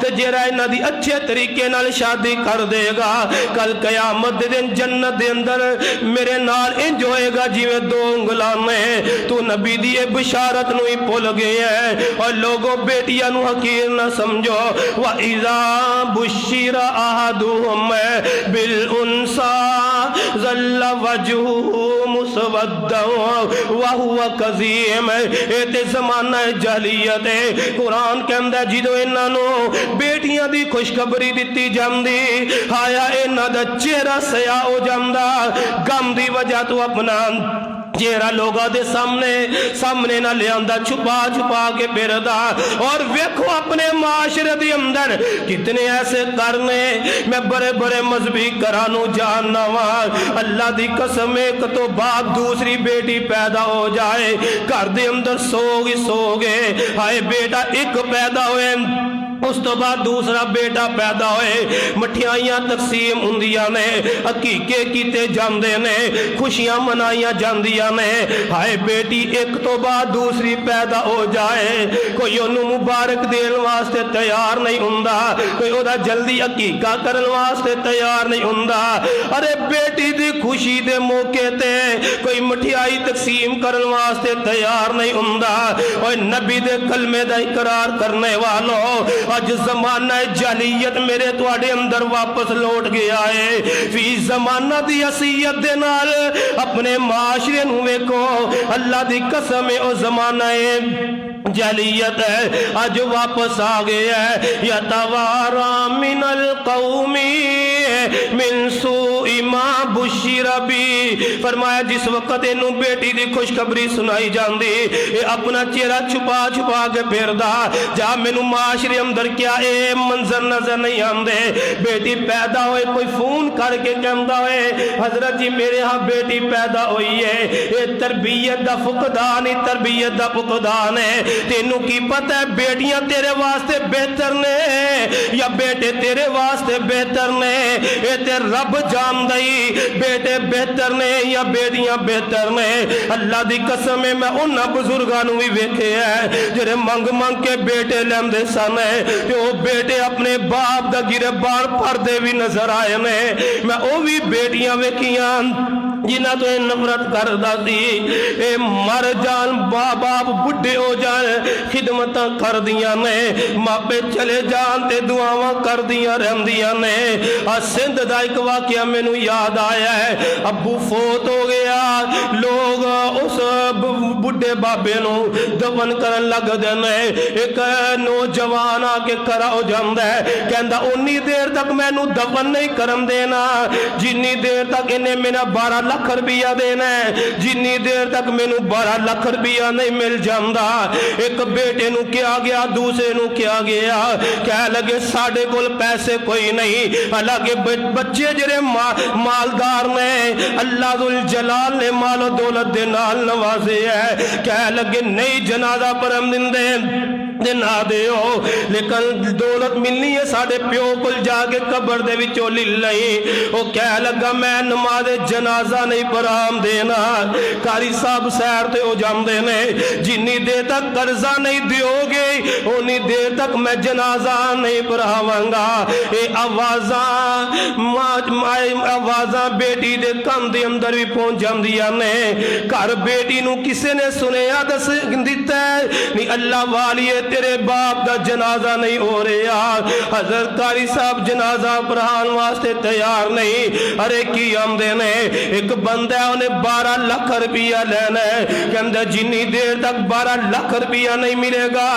ते जेरा इन्हां दी अच्छे तरीके नाल शादी कर देगा कल कयामत दे दिन जन्नत दे अंदर मेरे नाल इंज होएगा जिवें दो उंगलां ने। तू नबी दी ए बिशारत नू ही भुल गया है। और लोगों बेटियां नू हकीर ना समझो। व इज़ा बुशिरा अहदुहुम बिल उनसा ज़ल्ला वजहुहु मुसवद्दन व हुवा कज़ीम। जमाना जहलीयत है। कुरान कहंदा जिदों इन्हां नू बेटियां दी खुशखबरी दित्ती जांदी हाया इन्हां दा चेहरा सया हो जांदा, गम दी वजह तो अपना चेहरा लोगों के सामने ना लिया, छुपा छुपा के फिरदा। और वेखो अपने माशरे के अंदर कितने ऐसे करने। मैं बड़े बड़े मजहबी घरां जानना वा, अल्लाह की कसम एक तो बाद दूसरी बेटी पैदा हो जाए घर के अंदर सो गए। हाय बेटा एक पैदा हुए उस तो बाद दूसरा बेटा पैदा होए, मठियाइयां तकसीम हुंदियां ने, अकीके कीते जांदे ने, खुशियां मनाइयां जांदियां ने। हाय बेटी एक तो बाद दूसरी पैदा हो जाए, कोई ओनू मुबारक देने वास्ते तैयार नहीं हुंदा, कोई ओदा जल्दी अकीका करने वास्ते तैयार नहीं हुंदा। अरे बेटी दी खुशी दे मौके ते कोई मठियाई तकसीम करने वास्ते तैयार नहीं हुंदा। और नबी दे कलमे दा इकरार करने वालों अज जमाना जालियत मेरे तुहाडे अंदर वापस लौट गया है। फी जमाना दी हसीयत दे नाल अपने माशरे नू वेखो, अल्लाह दी कसम है ओ जमाना है जालियत है अज वापस आ गया है। यतवारा मिनल कौमी मिन सुई मा बुशिरा बी, फरमाया जिस वक्त इनू बेटी की खुशखबरी सुनाई जाती ये अपना चेहरा छुपा छुपा के फिरदा। जा मैनू माशरे अंदर क्या ये मंजर नजर नहीं आते। बेटी पैदा होए कोई फोन करके कहता है हजरत जी मेरे यहाँ बेटी पैदा हुई है, ये तरबियत का फुकदान ही तरबियत का फुकदान है। तेनू की पता है बेटियां तेरे वास्ते बेहतर ने या बेटे तेरे वास्ते बेहतर ने? ये ते रब जान दई बेटे बेहतर ने या बेटियां बेहतर ने। अल्लाह दी कसम है मैं उन्हां बुजुर्गां नूं भी वेखे है जेड़े मंग मंग के बेटे लैंदे सन ते ओ बेटे अपने बाप दा गिरबान फरदे भी नजर आए ने। मैं ओ भी बेटियां वेखियां जिन्हां तो नफरत करदा सी ए मर जान मां बाप बुढ़े हो जान खिदमत कर दियां ने, मापे चले जान ते दुआवां कर दियां रहंदियां ने। आ सिंध दा एक वाकया मैनू याद आया है। अब्बू फोत हो गया, लोग उस बुढ़े बाबे नू दफन करन लगदे ने। एक नौजवान आके खड़ा हो जांदा है, कहंदा उन्नी देर तक मैनू दफन नहीं करन देना जिन्नी देर तक इन्हें मेरा 12 लाख रुपया देना है, जिन्नी देर तक मैनू 12 लाख रुपया नहीं मिल जाता। एक बेटे नू क्या गया, दूसरे नू क्या गया, कह लगे साडे कोल पैसे कोई नहीं। हालांकि बच्चे जेरे मालदार ने अल्लाह दुल जलाल ने मालो दौलत दे नाल नवाजे है। कह लगे नहीं जनाजा परम दिंदे ना दियो, लेकिन दौलत मिलनी है साडे प्यो कोल जाके कब्र दे विचों ले लई। ओ कह लगा मैं नमाज जनाजा नहीं पढ़ाम देना। कारी साहब सैर ते हो जाते ने, जिन्नी देर तक कर्जा नहीं दियोगे उन्नी देर तक मैं जनाजा नहीं पढ़ावांगा। ये आवाज़ां बेटी दे कान दे अंदर भी पहुंच जांदियां ने। घर बेटी नू किसी ने सुनिया दस दिता नहीं अल्लाह वालिए तेरे बाप का जनाजा नहीं हो रहा। हजरत कारी साहब जनाजा पढ़ाने वास्ते तैयार नहीं। अरे की आमदे ने एक बंदा है उन्हें 12 लाख रुपया लेना है, कहता जिन्नी देर तक 12 लाख रुपया नहीं मिलेगा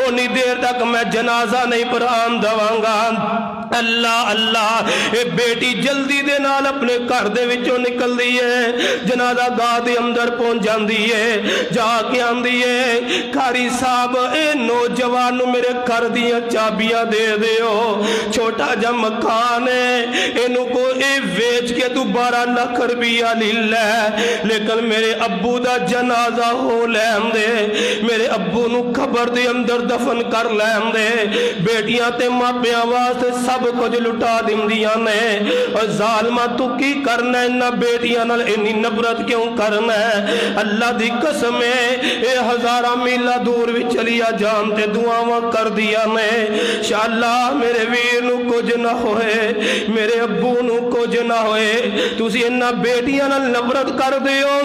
उन्नी देर तक मैं जनाजा नहीं पढ़ान दवांगा। अल्लाह अल्लाह ये बेटी जल्दी दे नाल अपने घर दे विचों निकलदी है, जनाजा गाह दे अंदर पहुंच जाती है, जाके आंदी है कारी साहब ए नौजवान नू मेरे घर दियां चाबियां दे दियो, छोटा जा मकान है इनू को ए वेच के तू 12 लाख रुपया ले लै, लेकिन मेरे अब्बू दा जनाजा हो लैन दे, मेरे अब्बू नू कब्र दे अंदर दफन कर लैन दे। बेटियां ते मापियां वास्ते सब कुछ लुटा दिंदियां ने। और जालमा तू की करना इन्हां बेटियां नाल इन्नी नफरत क्यों करना है? अल्लाह दी कसम है ये हजारां मीला दूर भी चलिया जान ते दुआवां कर दिया ने इंशाअल्लाह मेरे वीर नू कुछ ना होए, मेरे अब्बू नू कुछ ना होए। तुसी इन्हां बेटियां नाल नफरत कर दियो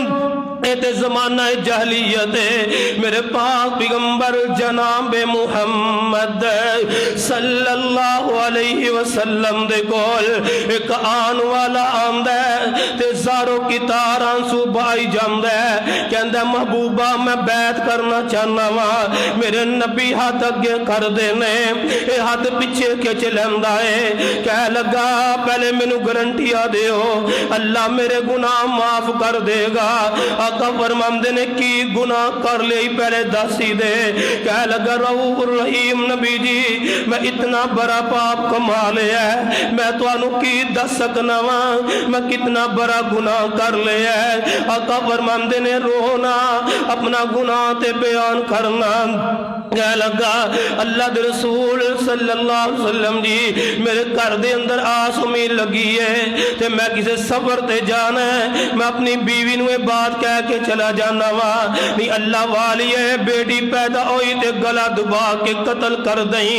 ते जमाना जहलियत है। मेरे पाक पैगंबर जनाब मुहम्मद सल्लल्लाहु अलैहि वसल्लम दे कोल एक आन वाला आंदा है ते ज़ारो की तार आंसू बहाई जांदा है, कहंदा महबूबा मैं बैत करना चाहना वा। मेरे नबी हाथ अगे कर देने, ये हाथ पीछे खिंच लैंदा है, कह लगा पहले मैनू गारंटिया दियो अल्लाह मेरे गुनाह माफ कर देगा। आका फरमांदे ने की गुनाह कर ले पहले दस ही दे। कह लगा रऊफ रहीम नबी जी मैं इतना बड़ा पाप कमा लिया है, मैं तुहानू की दस सकना वा मैं कितना बड़ा गुनाह कर लिया है। आका फरमांदे ने रोना अपना गुनाह ते बयान करना। कह लगा अल्लाह दे रसूल सल्लल्लाहु अलैहि वसल्लम जी मेरे घर दे अंदर आस उम्मीद लगी है ते मैं किसी सफर ते जाना है, मैं अपनी बीवी नू ये बात कह के चला जाना वा नहीं अल्लाह वाली है बेटी पैदा हुई ते गला दबा के कत्ल कर दई,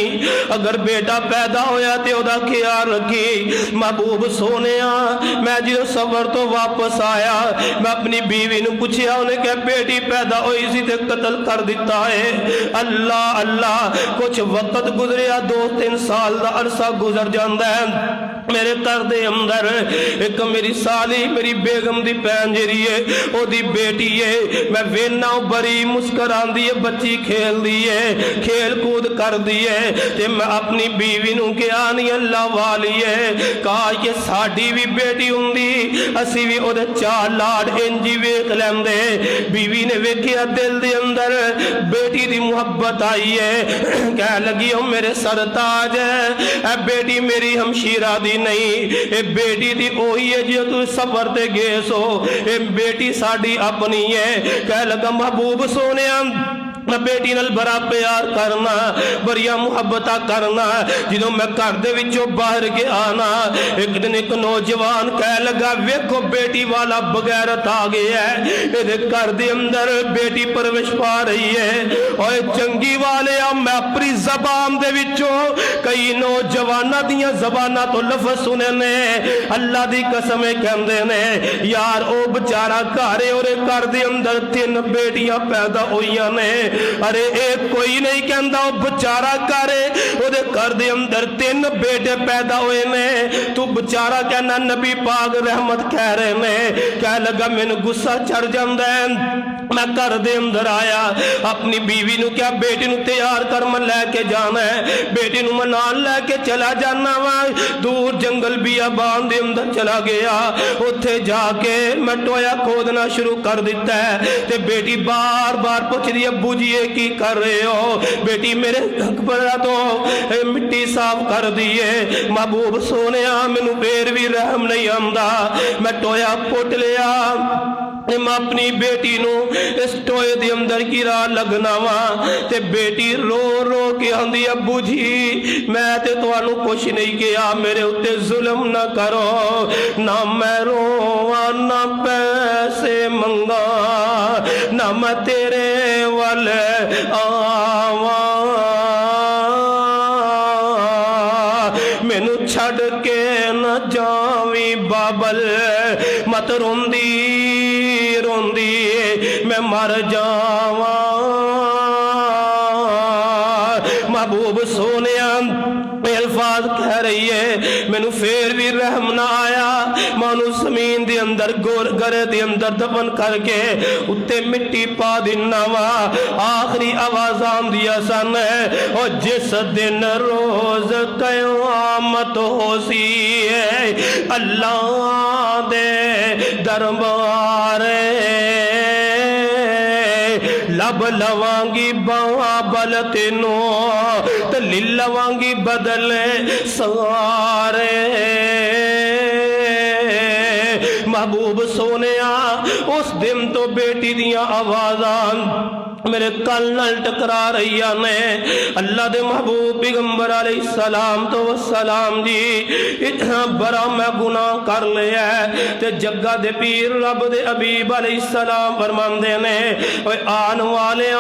अगर बेटा पैदा होया ते ओदा ख्याल रखी। महबूब सोनिया मैं जो सफर तो वापस आया मैं अपनी बीवी नू पूछया, उन्हें कहा बेटी पैदा हुई सी ते कत्ल कर दिता है। अल्लाह अल्लाह कुछ वक्त गुजरिया 2-3 साल का अरसा गुजर जाता है। मेरे घर दे अंदर एक मेरी साली मेरी बेगम दी भैन जी है ओदी बेटी है मैं वेना बड़ी मुस्कुरांदी है बच्ची खेलदी है खेल कूद करदी है ते मैं अपनी बीवी नूं कहा नहीं अल्लाह वाली है कहा कि साडी भी बेटी हुंदी असी भी ओदे चार लाड इंजी वेख लैंदे बीवी ने वेखिया दिल दे अंदर बेटी दी मुहब्बत आई है कह लगी ओ मेरे सरताज है बेटी मेरी हमशीरा दी नहीं ए बेटी दी ओही है जो तू सफर ते गए सो ए बेटी साडी अपनी है कह लगा महबूब सोने मैं बेटी नाल बड़ा प्यार करना बड़िया मुहब्बत करना जो मैं घर दे विचों बाहर गया ना एक दिन एक नौजवान कह लगा वेखो बेटी वाला बगैरत आ गया है ये घर दे अंदर बेटी परवरिश पा रही है और चंगी वाले मैं अपनी जबान दे विचों कई नौजवाना दियां जबाना तो लफ्ज सुने ने अल्लाह दी कसम कहंदे ने यार ओ बेचारा घर और घर दे अंदर 3 बेटियां पैदा होईयां ने अरे एक कोई नहीं कहता बेचारा करे ओदे घर दे अंदर 3 बेटे पैदा हुए ने तू बेचारा कहना नबी पाक रहमत कह रहे ने कह लगा मैनू गुस्सा चढ़ जाता है मैं घर दे अंदर आया अपनी बीवी नू क्या बेटी नू तैयार कर मैं लैके जाना है बेटी नू मैं नाल लैके चला जाना वा दूर जंगल बियाबान दे अंदर चला गया उत्थे जाके मैं टोया खोदना शुरू कर दिता है ते बेटी बार बार पूछदी अब्बू जी की कर रहे हो बेटी मेरे पर तो मिट्टी साफ कर दी है महबूब सोने मैनू फिर भी रहम नहीं आंदा मैं टोया पुट लिया मैं अपनी बेटी नू इस टोए दे अंदर गिरा लगना वा ते बेटी रो रो के आंदी अब्बू जी मैं ते तुहानू कुछ नहीं किया मेरे उत्ते जुल्म ना करो ना मैं रोवा ना पैसे मंगा ना मैं तेरे वाल आवा मैनू छड़ के न जावी बाबल मत रोंदी रोंदी मैं मर जावा महबूब सोने अल्फाज कह रही है मैनू फिर भी रहम ना आया मानू जमीन दे अंदर गरे दे अंदर दफन करके उत्ते मिट्टी पा दिना वा आखिरी आवाज आंदिया सन और जिस दिन रोज कयामत होसी है अल्लाह दे दरबार लब लवांगी बाबल तेनो तो लवांगी बदल सारे महबूब सोने उस दिन तो बेटी दियां आवाज़ां मेरे कल नाल टकरा रही ने अल्लाह दे महबूब पैगंबर अलैहिस्सलाम तो वसलाम जी इतना बड़ा मैं गुनाह कर लिया ते जग्गा दे पीर रब दे हबीब अलैहिस्सलाम फरमांदे ने ओए आन वाले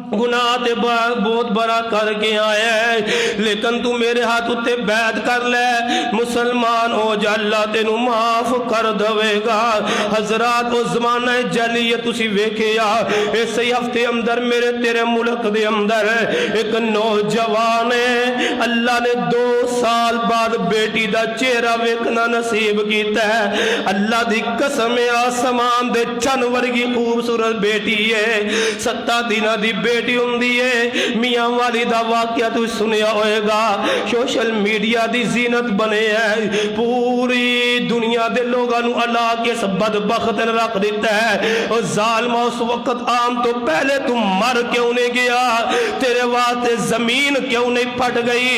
गुनाह ते बहुत बड़ा करके आया है लेकिन तू मेरे हाथ उत्ते बैत कर ले मुसलमान हो जा अल्लाह तेनू माफ कर देगा हजरात उस जमाना जलीयत तुसी वेखिया इस हफ्ते अंदर मेरे तेरे मुल्क दे अंदर एक नौजवान है अल्लाह ने 2 साल बाद बेटी दा चेहरा वेखना नसीब कीता है अल्लाह दी कसम आसमान दे चन वर्गी खूबसूरत बेटी है 7 दिना दी बेटी हुंदी है मियां वाली दा वाकया तू सुनिया होएगा सोशल मीडिया दी जीनत बने है पूरी दुनिया दे लोगां नू अल्लाह के बदबख्त रख दिता है और जालिमा उस वक्त आम तो पहले तू मर क्यों नहीं गया तेरे वास्ते जमीन क्यों नहीं फट गई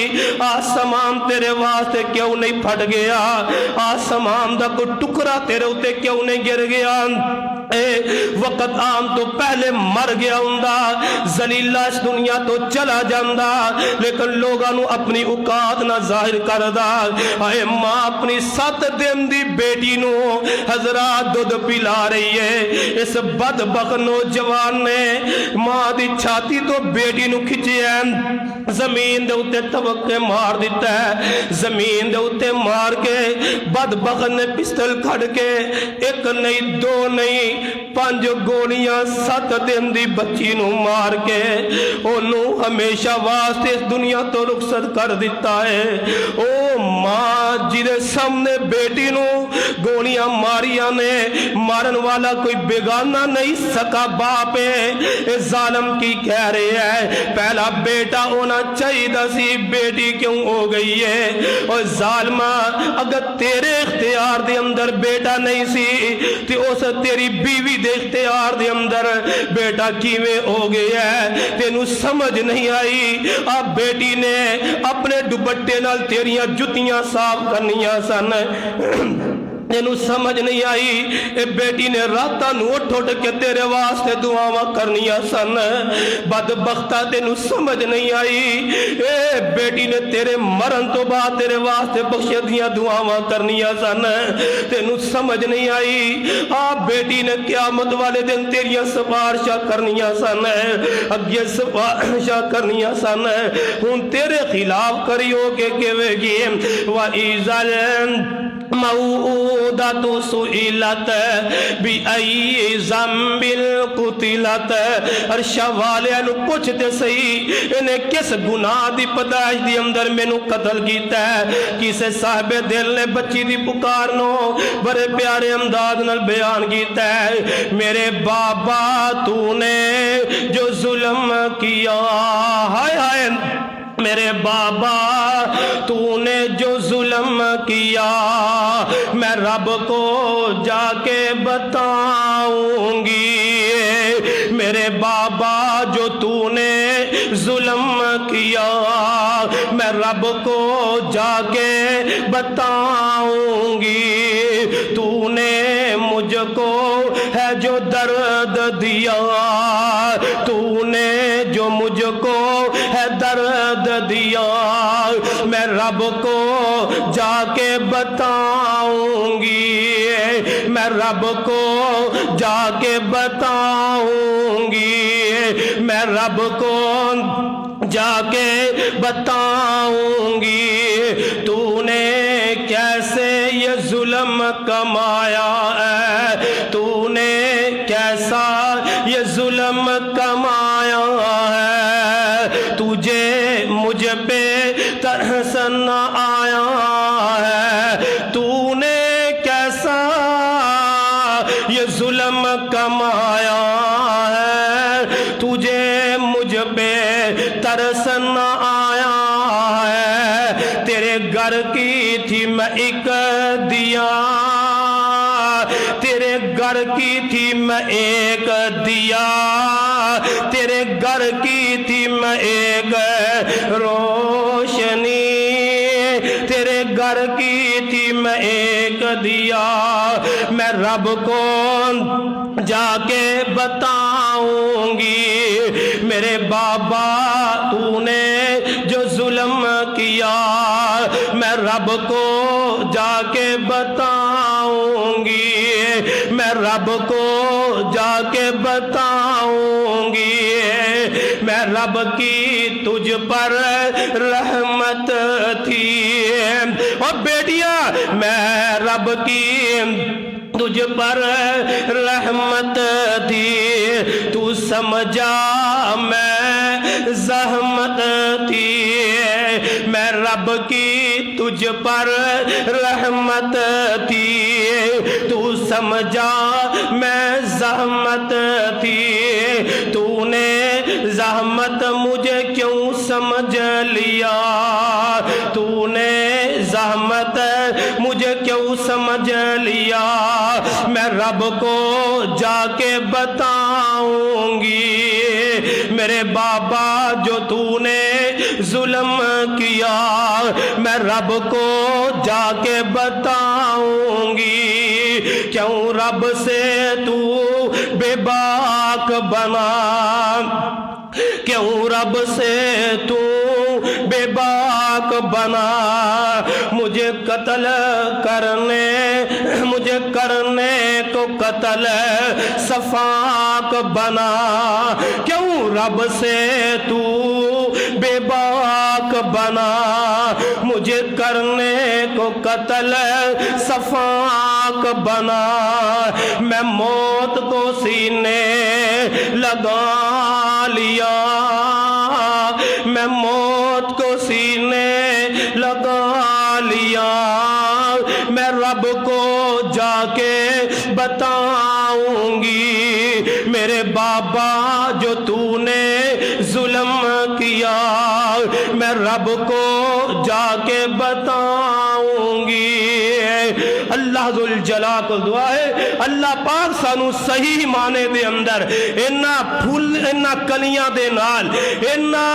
आसमान तेरे वास्ते क्यों नहीं फट गया आसमान दा कोई टुकड़ा तेरे उत्ते क्यों नहीं गिर गया वक्त आम तो पहले मर गया हुंदा जलीला इस दुनिया तो चला जांदा लेकिन लोगां नू अपनी औकात ना जाहिर करदा हाय मां अपनी 7 दिन दी बेटी नू हजरात दूध पिला रही है इस बदबख्त नौजवान ने मां दी छाती तो बेटी नू खिंचिया जमीन दे उत्ते तवक्के मार दिता है जमीन दे उत्ते मार के बदबख्त ने पिस्तल खड़ के 1 नहीं 2 नहीं 5 गोलियां 7 दिन दी बच्ची नू मार के ओनू हमेशा वास्ते इस दुनिया तो रुखसत कर दिता है ओ मां जिदे सामने बेटी नू गोलियां मारिया ने, मारन वाला कोई बेगाना नहीं सका बाप है। जालिम की कह रहे है पहला बेटा होना चाहिए सी, बेटी क्यों हो गई है। और जालिमा अगर तेरे इख्तियार दे अंदर बेटा नहीं सी ते उस तेरी बीवी दे इख्तियार दे अंदर बेटा किवें हो गया है, तेनू समझ नहीं आई। आ बेटी ने अपने दुपट्टे नाल तेरियां जुतियां साफ करनियां सन, तेनू समझ नहीं आई। ए बेटी ने रातां नू उठ उठ के तेरे वास्ते दुआवां करनियां सन, बदबख्ता तेनू समझ नहीं आई। ए बेटी ने तेरे मरन तो बाद तेरे वास्ते बख्शे दियां दुआवां करनियां सन, तेनू समझ नहीं आई। आ बेटी ने क़यामत वाले दिन तेरियां सिफारिशां करनियां सन, अगे सिफारिशां करनियां सन, हुण तेरे खिलाफ करियो के केवेगी। वा इज़ल मऊदतु सुइलत बिअय्यि ज़म्बिल कुतिलत। अर्शा वालियां नू पुछ ते सही इन्हें किस गुनाह दी पैदाइश दी अंदर मैनू कतल कीता है। किसे साहिबे दिल ने बच्ची दी पुकार नो बड़े प्यारे अंदाज नाल बयान कीता है, मेरे बाबा तूने जो जुल्म किया, हाय हाय मेरे बाबा तूने जो जुल्म किया, मैं रब को जाके बताऊंगी। मेरे बाबा जो तूने जुल्म किया, मैं रब को जाके बताऊंगी। तूने मुझको है जो दर्द दिया, तूने जो मुझको है दर्द दिया, मैं रब को जाके बताऊंगी। मैं रब को जाके बताऊंगी, मैं रब को जाके बताऊंगी। तूने कैसे ये जुल्म कमाया है, तूने कैसा ये जुल्म कमाया है, तुझे मुझ पे तरस न आया है। तूने कैसा ये जुल्म कमाया है, तुझे मुझ पे तरस न आया है। तेरे घर की थी मैं एक दिया, तेरे घर की थी मैं एक दिया, तेरे घर की थी मैं एक रोशनी, तेरे घर की थी मैं एक दिया। मैं रब को जाके बताऊंगी। मेरे बाबा तूने जो जुल्म किया, मैं रब को जाके बताऊंगी। मैं रब को जाके बताऊंगी। मैं रब की तुझ पर रहमत थी। और बेटिया मैं रब की तुझ पर रहमत थी, तू समझा मैं जहमत थी। मैं रब की तुझ पर रहमत थी, तू समझा मैं जहमत थी। तूने जहमत मुझे क्यों समझ लिया, तूने जहमत मुझे क्यों समझ लिया। मैं रब को जाके बताऊंगी। मेरे बाबा जो तूने जुल्म किया, मैं रब को जाके बताऊंगी। क्यों रब से तू बेबाक बना, क्यों रब से तू बेबाक बना। मुझे कत्ल करने, मुझे करने को कत्ल सफाक बना। क्यों रब से तू बेबाक बना, मुझे करने को कत्ल सफाक बना। मैं मौत को सीने लगा लिया, मैं मौत को सीने लगा लिया मैं रब को जाके बताऊंगी। मेरे बाबा जो तूने जुल्म किया मैं रब को जाके बताऊंगी। अल्लाह जुल जला को दुआ है अल्लाह पाक सानू सही माने दे अंदर इन्ना फुल इन्ना कलियां दे नाल इन्ना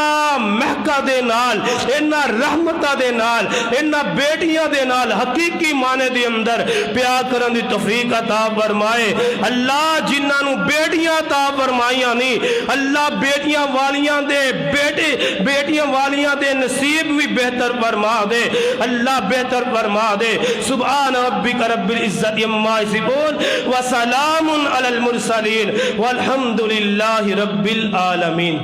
महका दे नाल इन्ना रहमता दे नाल इन्ना बेटियां दे नाल हकीकी माने दे अंदर प्यार करन दी तौफीक अता फरमाए। अल्लाह जिन्हां नू बेटियां अता फरमाइयां नहीं अल्लाह बेटियां वालियां दे बेटियां वालियां दे नसीब भी बेहतर फरमा दे। अल्लाह बेहतर फरमा दे। सुभान रब्बिका रब्बिल इज्जति अम्मा यसिफून व सलामुन अलल मुरसलीन वल्हम्दुलिल्लाहि रब्बिल आलमीन।